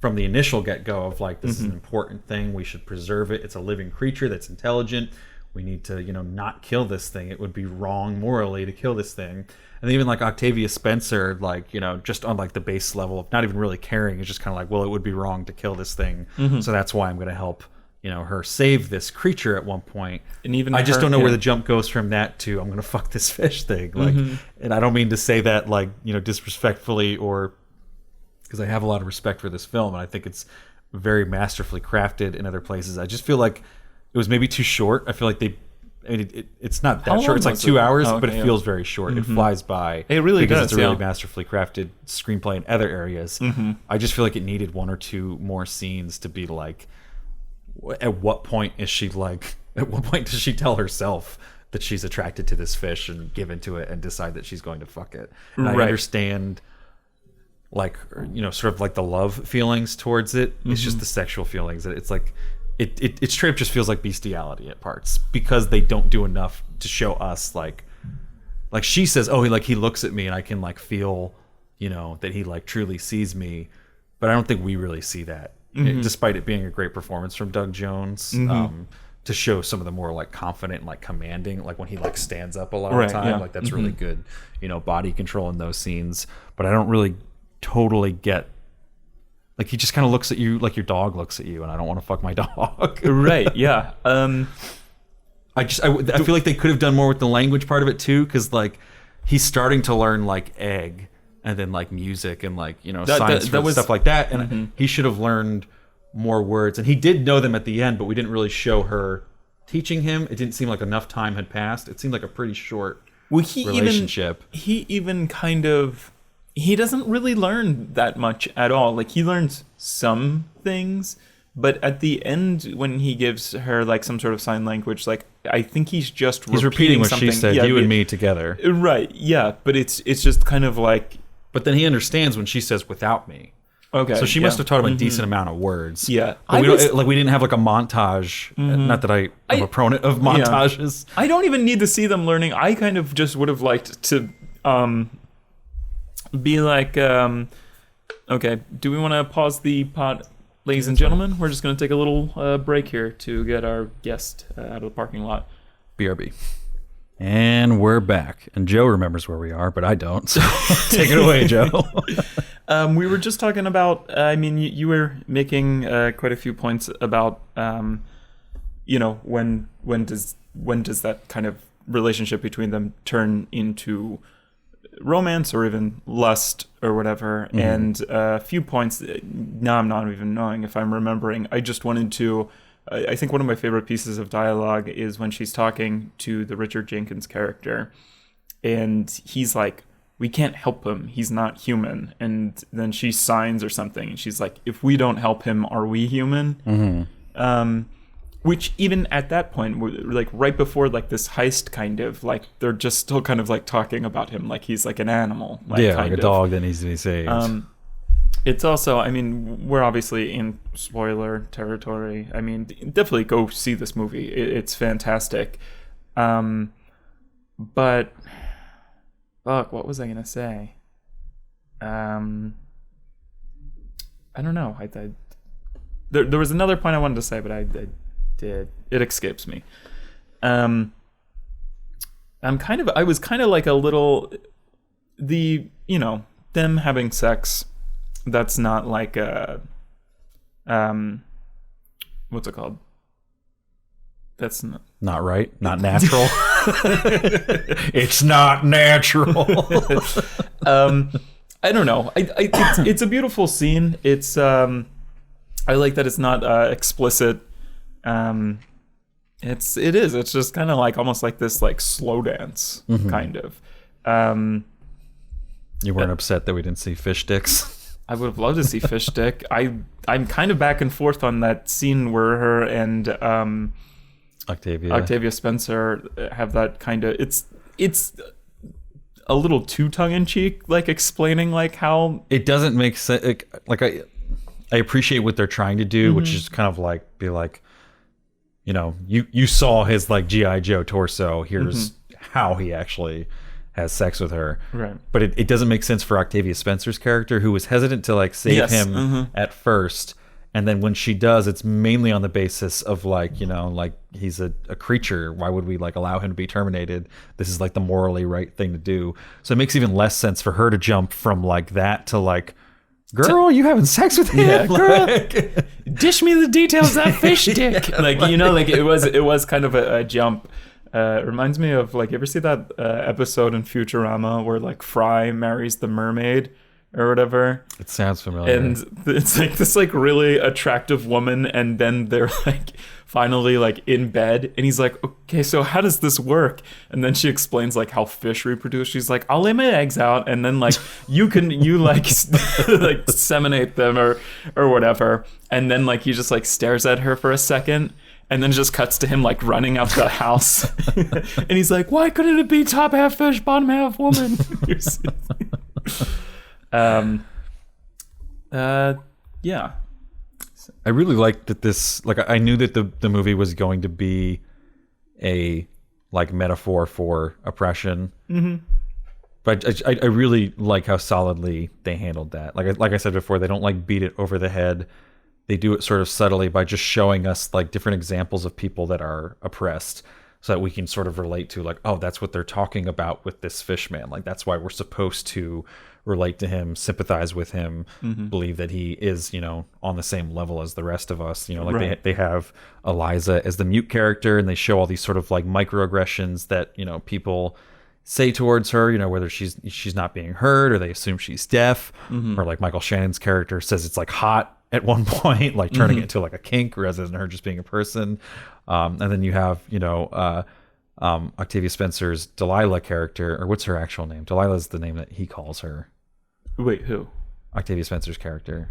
from the initial get-go of like, this is an important thing, we should preserve it, it's a living creature that's intelligent, we need to, you know, not kill this thing, it would be wrong morally to kill this thing. And even like Octavia Spencer, like, you know, just on like the base level of not even really caring, it's just kind of like, well, it would be wrong to kill this thing, so that's why I'm going to help, you know, her save this creature at one point. And even I just don't know where the jump goes from that to I'm going to fuck this fish thing. Like, and I don't mean to say that like, you know, disrespectfully, or because I have a lot of respect for this film and I think it's very masterfully crafted in other places. I just feel like it was maybe too short. I feel like it's not that short. It's like 2 hours, but it feels very short. It flies by. It really does. It's a really masterfully crafted screenplay in other areas. I just feel like it needed one or two more scenes to be like, at what point is she like, at what point does she tell herself that she's attracted to this fish and give into it and decide that she's going to fuck it? And I understand, like, you know, sort of like the love feelings towards it. It's just the sexual feelings. It's like it straight up just feels like bestiality at parts, because they don't do enough to show us like she says, oh, he looks at me and I can like feel, you know, that he like truly sees me, but I don't think we really see that, despite it being a great performance from Doug Jones. To show some of the more like confident and like commanding, like when he like stands up a lot of the time, like that's really good, you know, body control in those scenes. But I don't really totally get, like, he just kind of looks at you like your dog looks at you, and I don't want to fuck my dog. Right. Yeah. I feel like they could have done more with the language part of it too, because like he's starting to learn like egg and then like music and like, you know, science and stuff like that, and he should have learned more words, and he did know them at the end, but we didn't really show her teaching him. It didn't seem like enough time had passed. It seemed like a pretty short relationship. He even kind of, he doesn't really learn that much at all. Like, he learns some things, but at the end when he gives her like some sort of sign language, like I think he's repeating what she said, you and me together. Right. Yeah. But it's just kind of like, but then he understands when she says without me. Okay. So she must have taught him a decent amount of words. Yeah. But we didn't have like a montage. Not that I'm a proponent of montages. Yeah. I don't even need to see them learning. I kind of just would have liked to be like, okay, do we want to pause the pod? Ladies and gentlemen, we're just going to take a little break here to get our guest out of the parking lot. BRB. And we're back. And Joe remembers where we are, but I don't. So take it away, Joe. We were just talking about, I mean, you were making quite a few points about, you know, when does that kind of relationship between them turn into romance or even lust or whatever. And a few points, now I'm not even knowing if I'm remembering. I just wanted to, I think one of my favorite pieces of dialogue is when she's talking to the Richard Jenkins character, and he's like, we can't help him, he's not human. And then she signs or something, and she's like, if we don't help him, are we human? Which even at that point, like right before like this heist kind of, like they're just still kind of like talking about him like he's like an animal. Like, yeah, like a dog that needs to be saved. It's also, I mean, we're obviously in spoiler territory. I mean, definitely go see this movie. It's fantastic. But, fuck, what was I going to say? I don't know. There was another point I wanted to say, but I did. It escapes me. I was kind of like a little, them having sex. That's not like a, what's it called? That's not right. Not natural. It's not natural. I don't know. It's a beautiful scene. It's I like that it's not explicit. It's just kind of like almost like this like slow dance kind of. You weren't upset that we didn't see fish dicks? I would have loved to see fish dick. I'm kind of back and forth on that scene where her and Octavia Spencer have that kind of it's a little too tongue-in-cheek, like explaining like how it doesn't make sense. Like I appreciate what they're trying to do, which is kind of like be like, you saw his like G.I. Joe torso. Here's how he actually has sex with her. Right. But it doesn't make sense for Octavia Spencer's character, who was hesitant to like save him at first. And then when she does, it's mainly on the basis of like, like he's a creature. Why would we like allow him to be terminated? This is like the morally right thing to do. So it makes even less sense for her to jump from like that to like, girl, you having sex with him? Yeah, girl, dish me the details of that fish dick. Like, like it was kind of a jump. It reminds me of like, you ever see that episode in Futurama where like Fry marries the mermaid or whatever? It sounds familiar. And it's like this like really attractive woman, and then they're like finally like in bed, and he's like, okay, so how does this work? And then she explains like how fish reproduce. She's like, I'll lay my eggs out, and then like you like like seminate them or whatever. And then like he just like stares at her for a second, and then just cuts to him like running out the house. And he's like, why couldn't it be top half fish, bottom half woman? Yeah. I really liked that this, like, I knew that the movie was going to be a like metaphor for oppression. But I really like how solidly they handled that. Like I said before, they don't like beat it over the head. They do it sort of subtly by just showing us like different examples of people that are oppressed, so that we can sort of relate to like, oh, that's what they're talking about with this fish man. Like, that's why we're supposed to relate to him, sympathize with him, believe that he is, on the same level as the rest of us. Like right. they have Eliza as the mute character, and they show all these sort of like microaggressions that, people say towards her, whether she's not being heard, or they assume she's deaf, or like Michael Shannon's character says it's like hot at one point, like turning it into like a kink rather than her just being a person. And then you have, Octavia Spencer's Delilah character, or what's her actual name? Delilah is the name that he calls her. Wait, who? Octavia Spencer's character.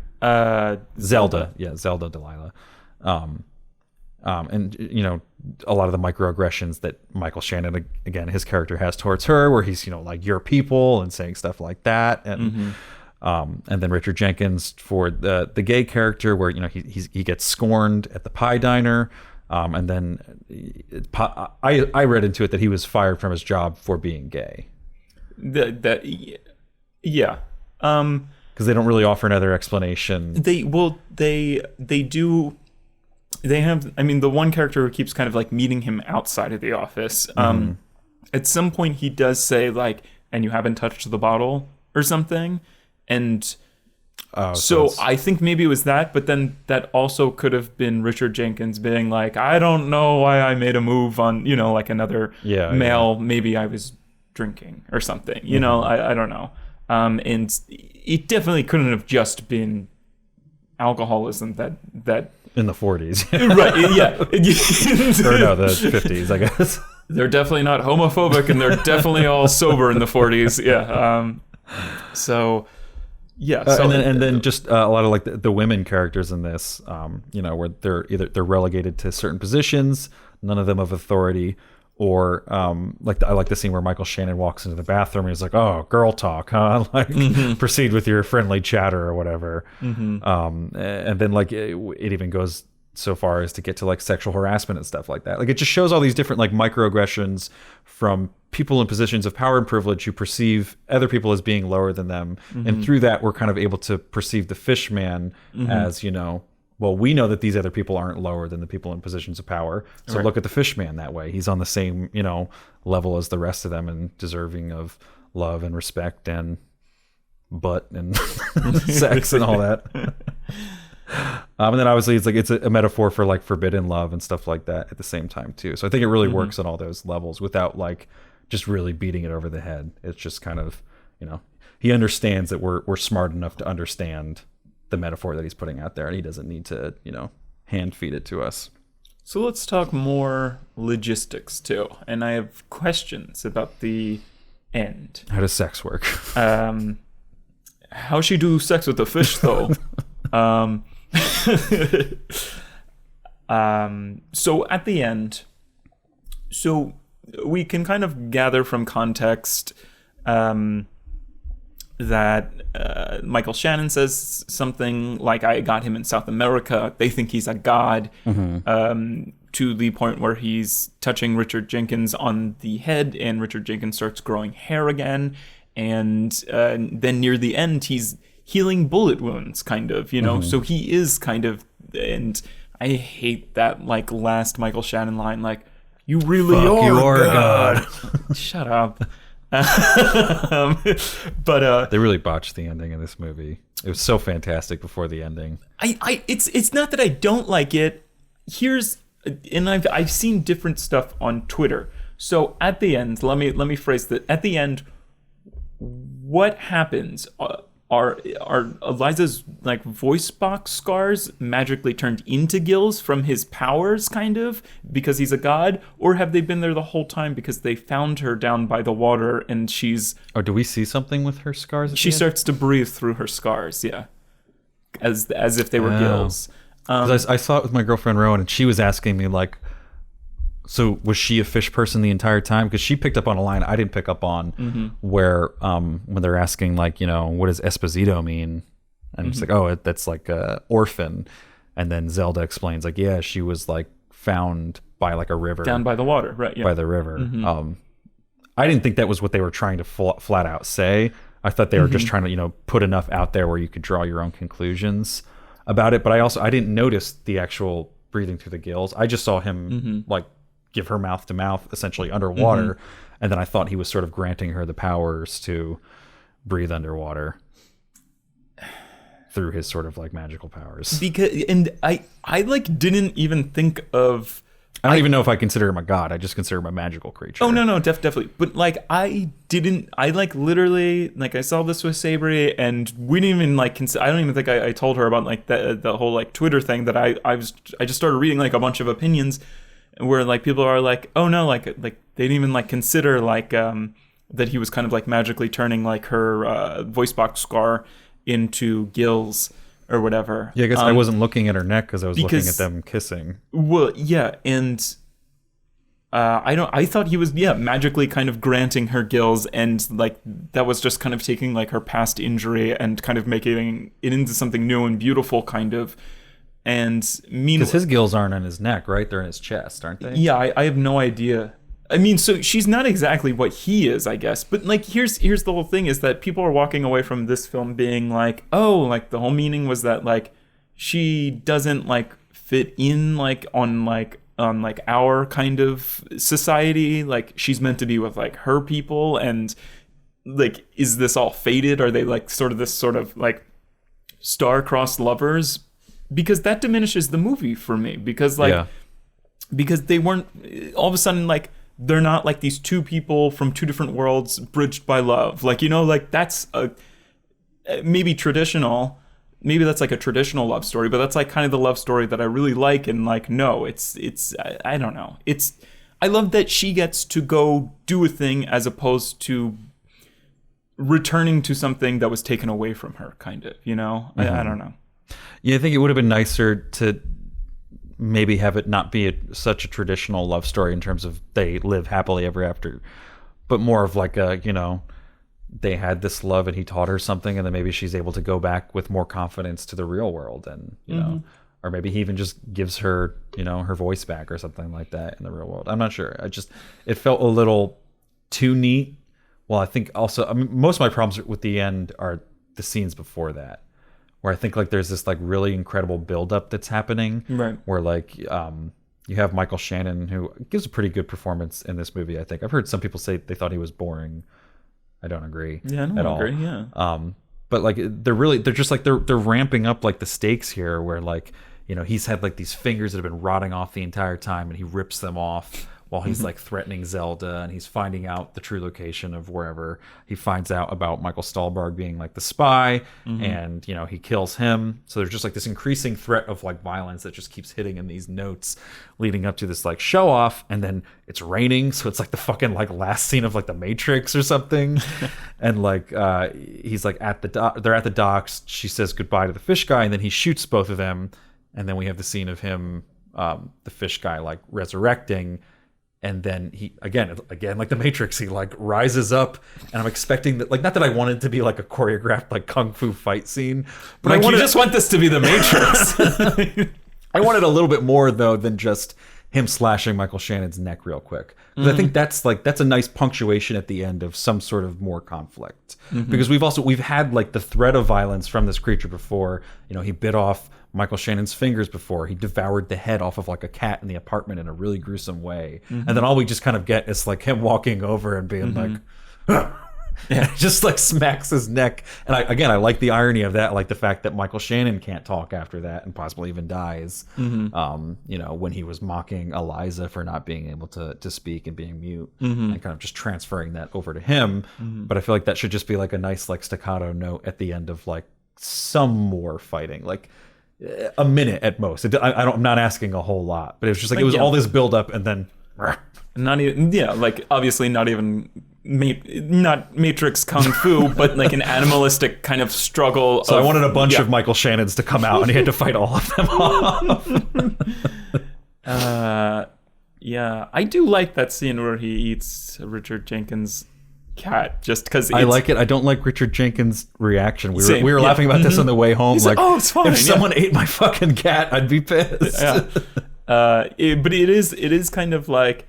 Zelda. Yeah, Zelda Delilah. And a lot of the microaggressions that Michael Shannon, again, his character has towards her, where he's, like, your people, and saying stuff like that. And then Richard Jenkins for the gay character, where, he gets scorned at the pie diner. And then I read into it that he was fired from his job for being gay. Yeah. Because they don't really offer another explanation. They do. They have, the one character who keeps kind of like meeting him outside of the office. At some point he does say like, and you haven't touched the bottle or something. And so I think maybe it was that, but then that also could have been Richard Jenkins being like, I don't know why I made a move on, like another male. Yeah. Maybe I was drinking or something, I don't know. And it definitely couldn't have just been alcoholism that in the 40s. Right, yeah. Or no, the 50s, I guess. They're definitely not homophobic, and they're definitely all sober in the 40s. Yeah. So yeah. So, and then just a lot of like the women characters in this, where they're relegated to certain positions, none of them of authority. Or I like the scene where Michael Shannon walks into the bathroom and he's like, "Oh, girl talk, huh? Like, proceed with your friendly chatter or whatever." And then like it even goes so far as to get to like sexual harassment and stuff like that. Like it just shows all these different like microaggressions from people in positions of power and privilege who perceive other people as being lower than them. And through that, we're kind of able to perceive the fish man as, you know, well, we know that these other people aren't lower than the people in positions of power. So look at the fish man that way. He's on the same, you know, level as the rest of them and deserving of love and respect and butt and sex and all that. And then obviously it's a metaphor for like forbidden love and stuff like that at the same time too. So I think it really works on all those levels without like just really beating it over the head. It's just kind of, you know, he understands that we're smart enough to understand the metaphor that he's putting out there, and he doesn't need to, you know, hand feed it to us. So let's talk more logistics too. And I have questions about the end. How does sex work? How she do sex with the fish though? So at the end, so we can kind of gather from context that Michael Shannon says something like, I got him in South America. They think he's a god, to the point where he's touching Richard Jenkins on the head and Richard Jenkins starts growing hair again. And then near the end, he's healing bullet wounds, kind of, you know? So he is kind of, and I hate that, like, last Michael Shannon line, like, you really are God. Shut up. But they really botched the ending of this movie. It was so fantastic before the ending. It's not that I don't like it. And I've seen different stuff on Twitter. So at the end, let me phrase that. At the end, what happens? Are Eliza's like voice box scars magically turned into gills from his powers, kind of, because he's a god, or have they been there the whole time because they found her down by the water and she's? Or do we see something with her scars? She starts to breathe through her scars, yeah, as if they were gills. I saw it with my girlfriend Rowan, and she was asking me like, so was she a fish person the entire time? Because she picked up on a line I didn't pick up on, where when they're asking like, you know, what does Esposito mean? And it's like, oh, that's like a orphan. And then Zelda explains like, yeah, she was like found by like a river, down by the water, right? Yeah. By the river. I didn't think that was what they were trying to flat out say. I thought they were just trying to, you know, put enough out there where you could draw your own conclusions about it. But I didn't notice the actual breathing through the gills. I just saw him like give her mouth to mouth essentially underwater, and then I thought he was sort of granting her the powers to breathe underwater through his sort of like magical powers. I like didn't even think of, I don't even know if I consider him a god. I just consider him a magical creature. Oh no, definitely. But like I like literally, like I saw this with Sabri, and we didn't even like I don't even think I told her about like the whole like Twitter thing that I just started reading like a bunch of opinions where like people are like, oh no, like they didn't even like consider like that he was kind of like magically turning like her voice box scar into gills or whatever. Yeah, I guess I wasn't looking at her neck because I was looking at them kissing. Well, yeah, and I thought he was magically kind of granting her gills, and like that was just kind of taking like her past injury and kind of making it into something new and beautiful, kind of. And because his gills aren't on his neck, right? They're in his chest, aren't they? Yeah, I have no idea. I mean, so she's not exactly what he is, I guess. But like, here's the whole thing: is that people are walking away from this film being like, oh, like the whole meaning was that like she doesn't like fit in like on our kind of society. Like she's meant to be with like her people, and like, is this all fated? Are they like sort of this sort of like star-crossed lovers? Because that diminishes the movie for me. Because like, because they weren't all of a sudden like they're not like these two people from two different worlds bridged by love. Like, you know, like that's maybe traditional. Maybe that's like a traditional love story, but that's like kind of the love story that I really like. And like, no, it's I don't know. I love that she gets to go do a thing as opposed to returning to something that was taken away from her, kind of, you know? I don't know. Yeah, I think it would have been nicer to maybe have it not be such a traditional love story in terms of they live happily ever after, but more of like a, you know, they had this love and he taught her something, and then maybe she's able to go back with more confidence to the real world and, you know, or maybe he even just gives her, her voice back or something like that in the real world. I'm not sure. It felt a little too neat. Well, I think also, I mean, most of my problems with the end are the scenes before that, where I think like there's this like really incredible buildup that's happening, right? Where like you have Michael Shannon, who gives a pretty good performance in this movie. I think I've heard some people say they thought he was boring. I don't agree. Yeah, I don't agree. Yeah. But like they're ramping up like the stakes here, where like he's had like these fingers that have been rotting off the entire time, and he rips them off while he's like threatening Zelda, and he's finding out the true location of wherever he finds out about Michael Stahlberg being like the spy, and he kills him. So there's just like this increasing threat of like violence that just keeps hitting in these notes leading up to this like show off, and then it's raining, so it's like the fucking like last scene of like the Matrix or something. And like he's like they're at the docks, she says goodbye to the fish guy, and then he shoots both of them, and then we have the scene of him, the fish guy, like resurrecting. And then he again like the Matrix, he like rises up, and I'm expecting that, like, not that I want it to be like a choreographed like kung fu fight scene, but like, you just want this to be the Matrix. I wanted a little bit more though than just him slashing Michael Shannon's neck real quick, because I think that's a nice punctuation at the end of some sort of more conflict, because we've had like the threat of violence from this creature before. He bit off Michael Shannon's fingers before. He devoured the head off of like a cat in the apartment in a really gruesome way. And then all we just kind of get is like him walking over and being like, yeah, just like smacks his neck. And I like the irony of that. I like the fact that Michael Shannon can't talk after that and possibly even dies. When he was mocking Eliza for not being able to speak and being mute, and kind of just transferring that over to him. But I feel like that should just be like a nice like staccato note at the end of like some more fighting, like a minute at most. I'm not asking a whole lot, but it was just like, it was all this build up, and then not even, like obviously not even not Matrix Kung Fu, but like an animalistic kind of struggle. So I wanted a bunch of Michael Shannons to come out, and he had to fight all of them off. Yeah, I do like that scene where he eats Richard Jenkins' cat, just because I like it. I don't like Richard Jenkins' reaction. We were yeah. laughing about this on the way home. He's like, oh, it's fine. If someone ate my fucking cat, I'd be pissed. But it is kind of like,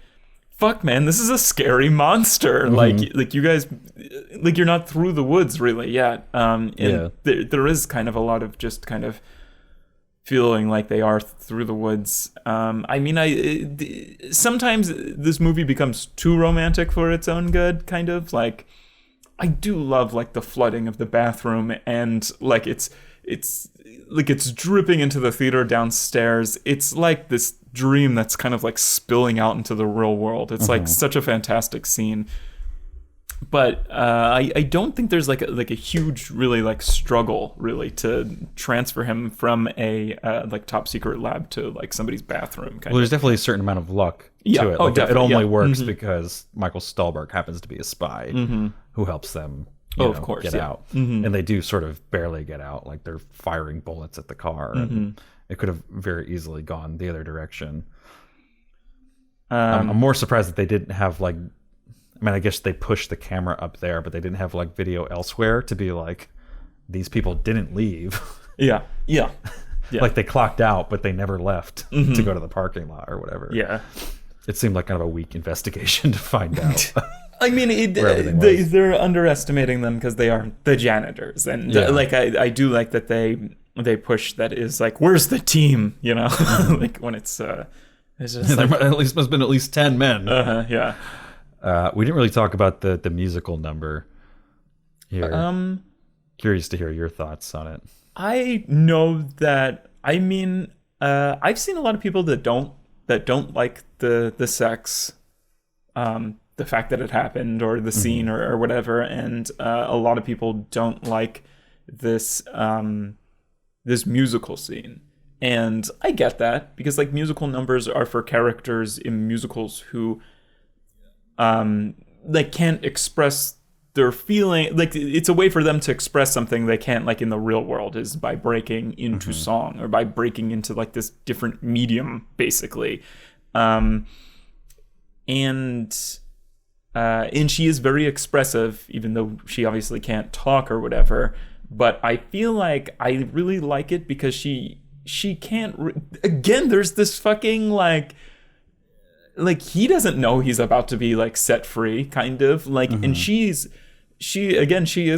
fuck, man, this is a scary monster. Like you guys, like, you're not through the woods really yet. There is kind of a lot of just kind of feeling like they are through the woods. Sometimes this movie becomes too romantic for its own good, kind of. Like, I do love like the flooding of the bathroom, and like it's dripping into the theater downstairs. It's like this dream that's kind of like spilling out into the real world. It's like such a fantastic scene. But I don't think there's like a huge really like struggle really to transfer him from a like top secret lab to like somebody's bathroom. There's definitely a certain amount of luck to it. Like, it only works because Michael Stahlberg happens to be a spy who helps them get out. And they do sort of barely get out. Like, they're firing bullets at the car, and it could have very easily gone the other direction. I'm more surprised that they didn't have like, I mean, I guess they pushed the camera up there, but they didn't have like video elsewhere to be like, these people didn't leave. Yeah. Like, they clocked out, but they never left to go to the parking lot or whatever. Yeah. It seemed like kind of a weak investigation to find out. I mean, they're underestimating them because they are the janitors, and like I do like that they push that is like, where's the team? Like when it's just there must have been at least 10 men. Yeah. We didn't really talk about the musical number here. Curious to hear your thoughts on it. I know that. I mean, I've seen a lot of people that don't like the sex, the fact that it happened, or the scene, or whatever, and a lot of people don't like this this musical scene. And I get that, because like musical numbers are for characters in musicals who like can't express their feeling. Like, it's a way for them to express something they can't, like, in the real world, is by breaking into song, or by breaking into like this different medium, basically. And she is very expressive, even though she obviously can't talk or whatever. But I feel like I really like it because she she can't again, there's this fucking like he doesn't know he's about to be like set free, kind of like, and she is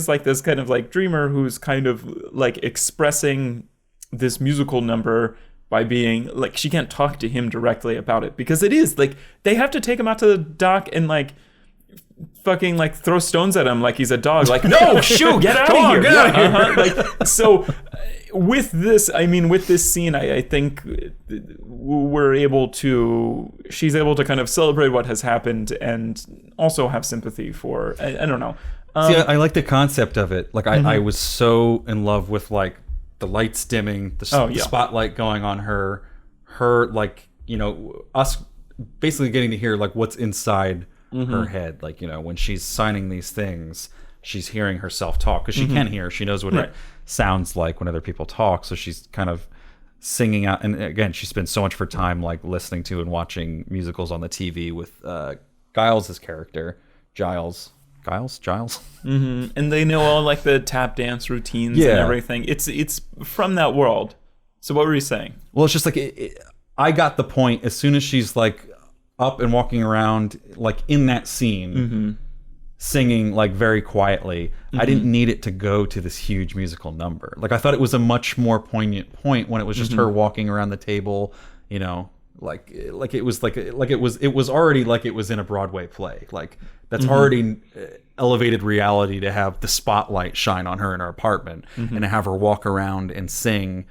like this kind of like dreamer who's kind of like expressing this musical number by being like, she can't talk to him directly about it because it is like they have to take him out to the dock and like fucking like throw stones at him like he's a dog, like, no, shoo, get out of here, get out of here. Like, so with this, I mean, with this scene, I think she's able to kind of celebrate what has happened and also have sympathy for, I don't know. See, I like the concept of it. Like, I was so in love with like the lights dimming, the spotlight going on her, like, you know, us basically getting to hear like what's inside her head. Like, you know, when she's signing these things, she's hearing herself talk because she can hear. She knows what it sounds like when other people talk. So she's kind of singing out. And again, she spends so much of her time like listening to and watching musicals on the TV with Giles' character, Giles. And they know all like the tap dance routines and everything. It's from that world. So what were you saying? Well, it's just like I got the point as soon as she's like up and walking around like in that scene, singing like very quietly. I didn't need it to go to this huge musical number. Like, I thought it was a much more poignant point when it was just her walking around the table, you know, like it was already like it was in a Broadway play. Like, that's already elevated reality to have the spotlight shine on her in her apartment and to have her walk around and sing,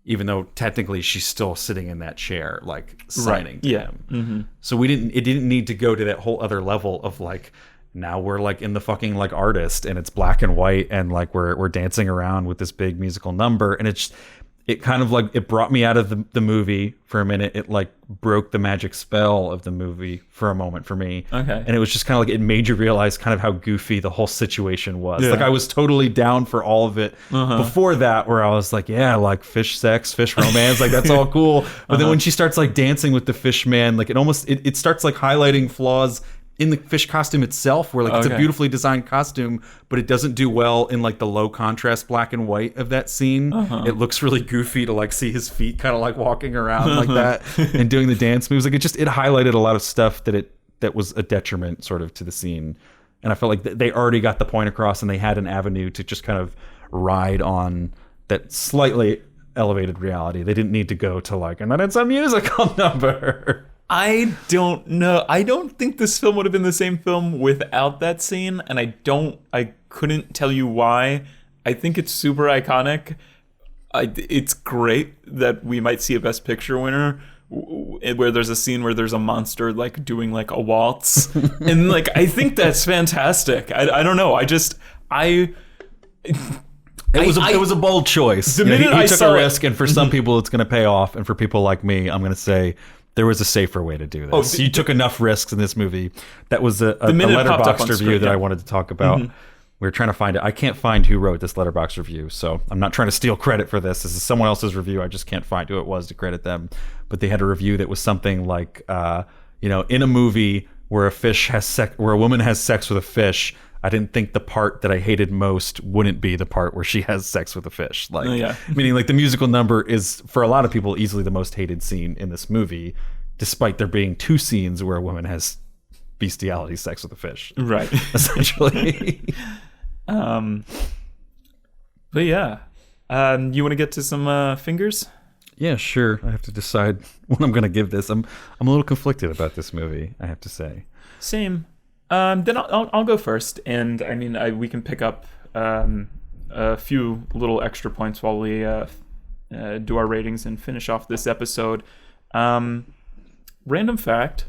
even though technically she's still sitting in that chair, like signing to him. So it didn't need to go to that whole other level of like, now we're like in the fucking like Artist and it's black and white and like we're dancing around with this big musical number, and it kind of like, it brought me out of the movie for a minute. It like broke the magic spell of the movie for a moment for me. Okay. And it was just kind of like, it made you realize kind of how goofy the whole situation was. Like, I was totally down for all of it before that, where I was like, yeah, like fish sex, fish romance, like that's all cool. But then when she starts like dancing with the fish man, like it starts like highlighting flaws in the fish costume itself, where like it's a beautifully designed costume, but it doesn't do well in like the low contrast black and white of that scene. It looks really goofy to like see his feet kind of like walking around like that and doing the dance moves. Like, it highlighted a lot of stuff that was a detriment sort of to the scene. And I felt like they already got the point across, and they had an avenue to just kind of ride on that slightly elevated reality. They didn't need to go to like, and then it's a musical number. I don't know. I don't think this film would have been the same film without that scene, and I couldn't tell you why. I think it's super iconic. It's great that we might see a Best Picture winner where there's a scene where there's a monster like doing like a waltz, and like I think that's fantastic. I don't know. It was a bold choice. The minute he took a risk, and for some people it's going to pay off, and for people like me, I'm going to say there was a safer way to do this. You took enough risks in this movie. That was a Letterboxd review that I wanted to talk about. We were trying to find it. I can't find who wrote this Letterboxd review, so I'm not trying to steal credit for this. This is someone else's review. I just can't find who it was to credit them. But they had a review that was something like, in a movie where where a woman has sex with a fish, I didn't think the part that I hated most wouldn't be the part where she has sex with a fish. Like, meaning like the musical number is, for a lot of people, easily the most hated scene in this movie, despite there being two scenes where a woman has bestiality sex with a fish. Right. Essentially. But yeah. You want to get to some fingers? Yeah, sure. I have to decide what I'm going to give this. I'm a little conflicted about this movie, I have to say. Same. Then I'll go first, and I mean we can pick up a few little extra points while we do our ratings and finish off this episode. Random fact: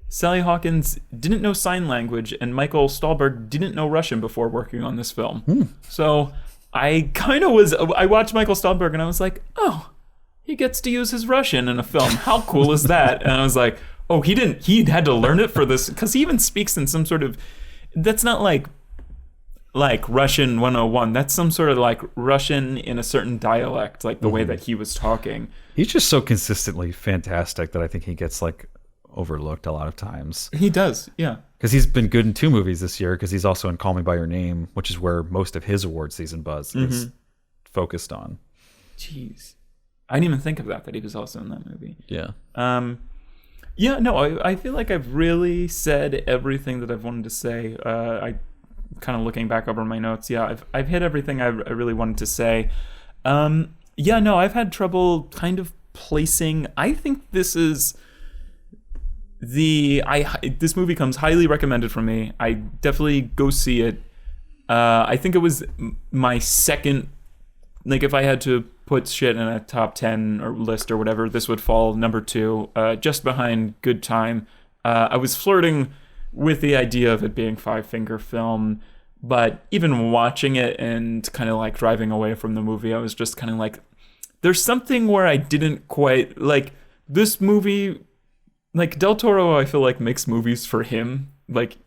Sally Hawkins didn't know sign language, and Michael Stahlberg didn't know Russian before working on this film. So I watched Michael Stahlberg and I was like, oh, he gets to use his Russian in a film. How cool is that? And I was like, oh, he had to learn it for this, because he even speaks in some sort of, that's not like Russian 101. That's some sort of like Russian in a certain dialect, like the way that he was talking. He's just so consistently fantastic that I think he gets like overlooked a lot of times. He does, yeah. Because he's been good in 2 movies this year, because he's also in Call Me By Your Name, which is where most of his award season buzz is focused on. Jeez. I didn't even think of that he was also in that movie. Yeah. Yeah, no, I feel like I've really said everything that I've wanted to say. I kind of looking back over my notes. Yeah, I've hit everything I really wanted to say. Yeah, no, I've had trouble kind of placing. I think this is this movie comes highly recommended from me. I definitely go see it. I think it was my second. Like, if I had to put shit in a top 10 or list or whatever, this would fall number 2, just behind Good Time. I was flirting with the idea of it being Five Finger Film, but even watching it and kind of like driving away from the movie, I was just kind of like, there's something where I didn't quite like this movie. Like, Del Toro, I feel like makes movies for him. Like,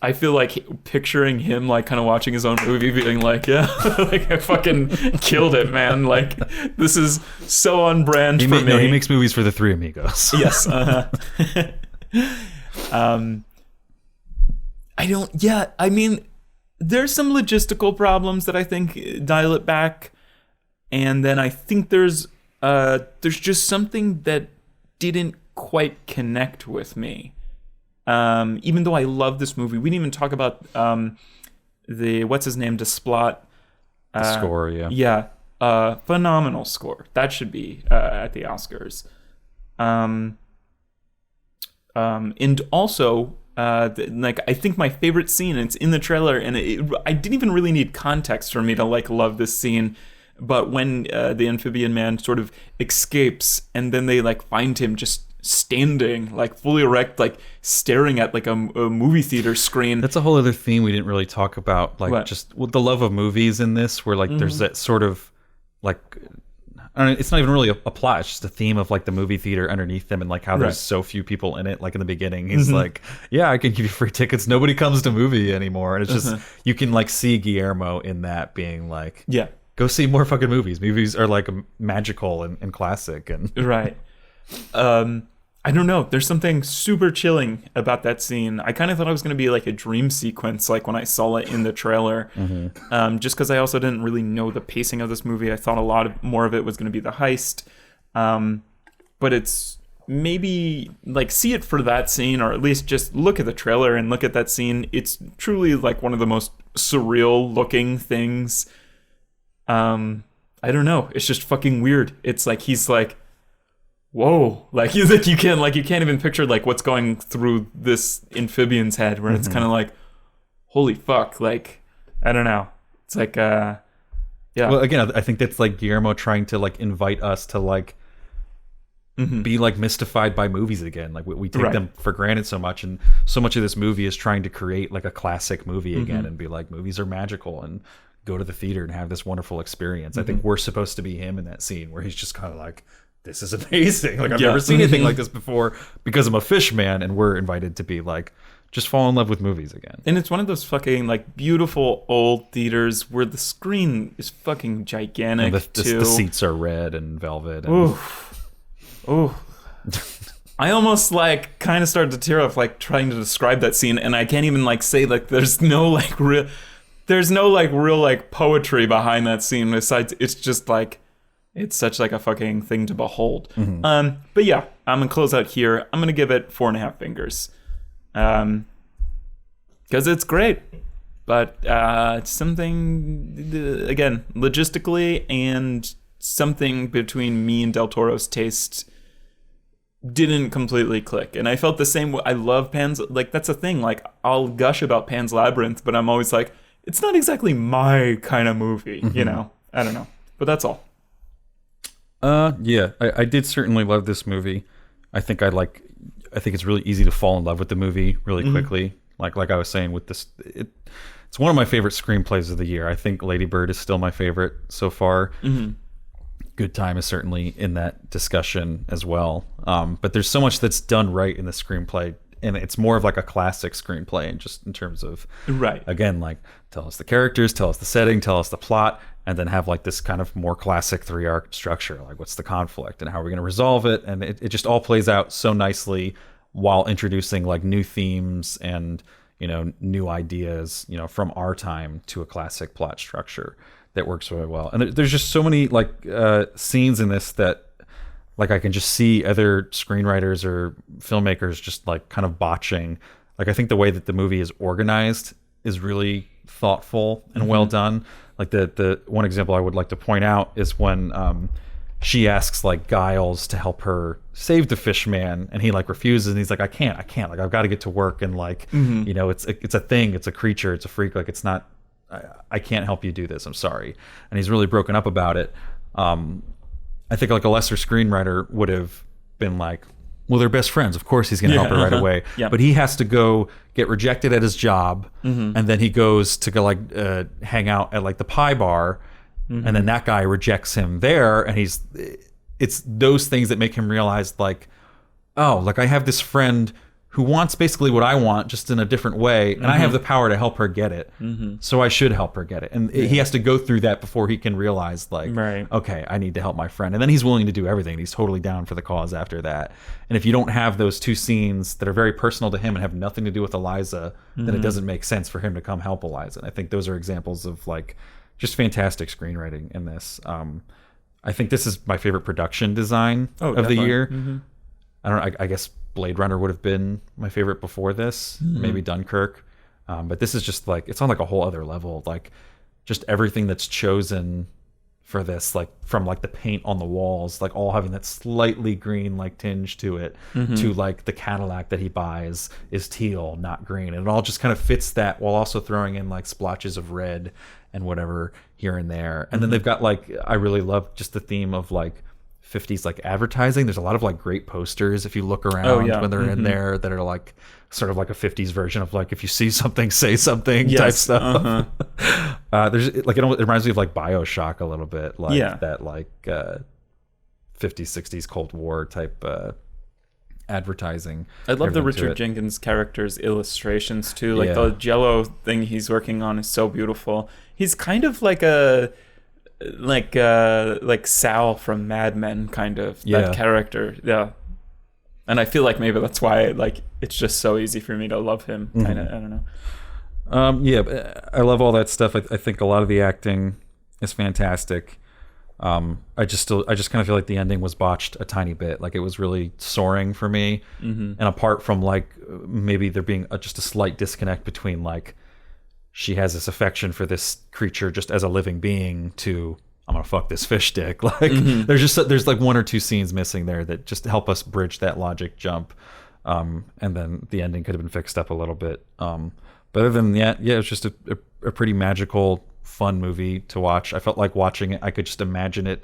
I feel like picturing him, like, kind of watching his own movie, being like, yeah, like, I fucking killed it, man. Like, this is so on brand for me. No, he makes movies for the Three Amigos. Yes. I mean, there's some logistical problems that I think dial it back. And then I think there's just something that didn't quite connect with me. Even though I love this movie, we didn't even talk about the what's his name, Desplat. The score, yeah. Yeah, phenomenal score. That should be at the Oscars. And also, like, I think my favorite scene, and it's in the trailer, and I didn't even really need context for me to like love this scene. But when the amphibian man sort of escapes, and then they like find him just standing like fully erect, like staring at like a movie theater screen. That's a whole other theme we didn't really talk about, like what? Just with the love of movies in this, where like there's that sort of like, I don't know, it's not even really a plot, it's just a theme of like the movie theater underneath them, and like how there's so few people in it. Like in the beginning he's like, yeah, I can give you free tickets, nobody comes to movie anymore, and it's just you can like see Guillermo in that being like, yeah, go see more fucking movies are like magical and classic and right. I don't know. There's something super chilling about that scene. I kind of thought it was going to be like a dream sequence, like when I saw it in the trailer. Just because I also didn't really know the pacing of this movie. I thought more of it was going to be the heist. But it's maybe like see it for that scene, or at least just look at the trailer and look at that scene. It's truly like one of the most surreal looking things. I don't know. It's just fucking weird. It's like he's like, whoa, like you can't even picture like what's going through this amphibian's head, where it's kind of like, holy fuck, like I don't know. It's like yeah. Well, again, I think that's like Guillermo trying to like invite us to like be like mystified by movies again. Like we take them for granted so much, and so much of this movie is trying to create like a classic movie again and be like, movies are magical, and go to the theater and have this wonderful experience. I think we're supposed to be him in that scene where he's just kind of like, this is amazing. Like I've never seen anything like this before, because I'm a fish man, and we're invited to be like, just fall in love with movies again. And it's one of those fucking like beautiful old theaters where the screen is fucking gigantic. The seats are red and velvet. And... Ooh. I almost like kind of started to tear up like trying to describe that scene, and I can't even like say like there's no real like poetry behind that scene, besides it's just like, it's such like a fucking thing to behold. But yeah, I'm gonna close out here. I'm gonna give it 4.5 fingers, because it's great. But it's something, again, logistically, and something between me and Del Toro's taste didn't completely click. And I felt the same way. I love Pan's, like that's a thing. Like I'll gush about Pan's Labyrinth, but I'm always like, it's not exactly my kind of movie. You know, I don't know. But that's all. Yeah, I did certainly love this movie. I think it's really easy to fall in love with the movie really quickly. Like I was saying with this, it's one of my favorite screenplays of the year. I think Lady Bird is still my favorite so far. Good Time is certainly in that discussion as well. But there's so much that's done right in the screenplay, and it's more of like a classic screenplay, and just in terms of again, like tell us the characters, tell us the setting, tell us the plot, and then have like this kind of more classic 3-arc structure. Like what's the conflict and how are we going to resolve it? And it just all plays out so nicely while introducing like new themes and, you know, new ideas, you know, from our time to a classic plot structure that works really well. And there's just so many like scenes in this that like I can just see other screenwriters or filmmakers just like kind of botching. Like I think the way that the movie is organized is really thoughtful and well done. Like the one example I would like to point out is when she asks like Giles to help her save the fish man, and he like refuses, and he's like, I can't, like I've got to get to work, and like you know, it's a thing, it's a creature, it's a freak, like it's not, I can't help you do this, I'm sorry. And he's really broken up about it. I think like a lesser screenwriter would have been like, well, they're best friends, of course he's gonna help her right away. But he has to go get rejected at his job, and then he goes to go like hang out at like the pie bar, and then that guy rejects him there, and it's those things that make him realize like, oh, like I have this friend who wants basically what I want, just in a different way, and I have the power to help her get it, so I should help her get it. And he has to go through that before he can realize like, okay, I need to help my friend. And then he's willing to do everything. He's totally down for the cause after that. And if you don't have those two scenes that are very personal to him and have nothing to do with Eliza, then it doesn't make sense for him to come help Eliza. And I think those are examples of like just fantastic screenwriting in this. I think this is my favorite production design of the year. I don't know, I guess Blade Runner would have been my favorite before this, maybe Dunkirk. But this is just like, it's on like a whole other level. Like just everything that's chosen for this, like from like the paint on the walls, like all having that slightly green like tinge to it, to like the Cadillac that he buys is teal, not green. And it all just kind of fits that while also throwing in like splotches of red and whatever here and there. And then they've got like, I really love just the theme of like 50s like advertising. There's a lot of like great posters if you look around when they're in there that are like sort of like a 50s version of like, if you see something, say something type stuff. There's like, it reminds me of like BioShock a little bit, like that like 50s 60s Cold War type advertising. I love the Richard Jenkins character's illustrations too. Like the Jello thing he's working on is so beautiful. He's kind of like like Sal from Mad Men, kind of that character. And I feel like maybe that's why like it's just so easy for me to love him. Kind of, I don't know. But I love all that stuff. I think a lot of the acting is fantastic. I just kind of feel like the ending was botched a tiny bit. Like it was really soaring for me. And apart from like maybe there being just a slight disconnect between like she has this affection for this creature just as a living being to I'm gonna fuck this fish stick. Like there's like one or two scenes missing there that just help us bridge that logic jump. And then the ending could have been fixed up a little bit. But other than that, it was just a pretty magical, fun movie to watch. I felt like watching it, I could just imagine it.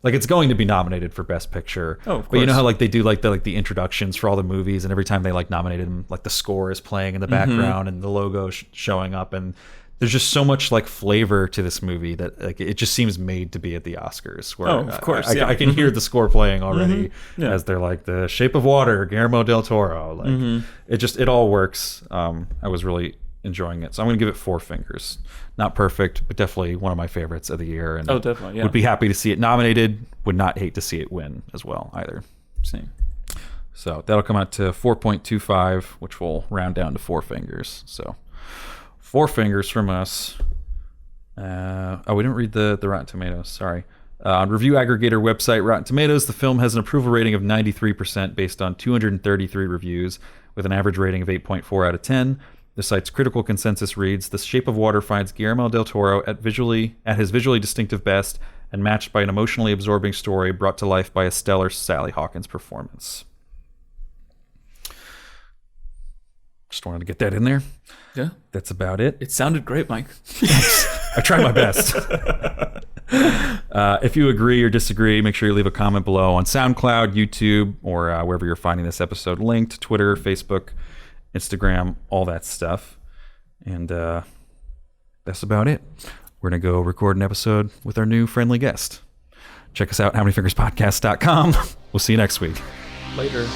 Like it's going to be nominated for Best Picture. Oh, of course. But you know how like they do like the introductions for all the movies, and every time they like nominated them, like the score is playing in the background and the logo showing up, and there's just so much like flavor to this movie that like it just seems made to be at the Oscars. Where of course, I can hear the score playing already as they're like The Shape of Water, Guillermo del Toro. Like it all works. I was really enjoying it, so I'm gonna give it 4 fingers. Not perfect, but definitely one of my favorites of the year. And definitely, would be happy to see it nominated. Would not hate to see it win as well either. Same. So that'll come out to 4.25, which will round down to 4 fingers. So 4 fingers from us. We didn't read the Rotten Tomatoes. Sorry. On review aggregator website Rotten Tomatoes, the film has an approval rating of 93% based on 233 reviews, with an average rating of 8.4 out of 10. The site's critical consensus reads, The Shape of Water finds Guillermo del Toro at his visually distinctive best and matched by an emotionally absorbing story brought to life by a stellar Sally Hawkins performance. Just wanted to get that in there. Yeah. That's about it. It sounded great, Mike. I tried my best. If you agree or disagree, make sure you leave a comment below on SoundCloud, YouTube, or wherever you're finding this episode linked, Twitter, Facebook, Instagram, all that stuff. And that's about it. We're going to go record an episode with our new friendly guest. Check us out, howmanyfingerspodcast.com. We'll see you next week. Later.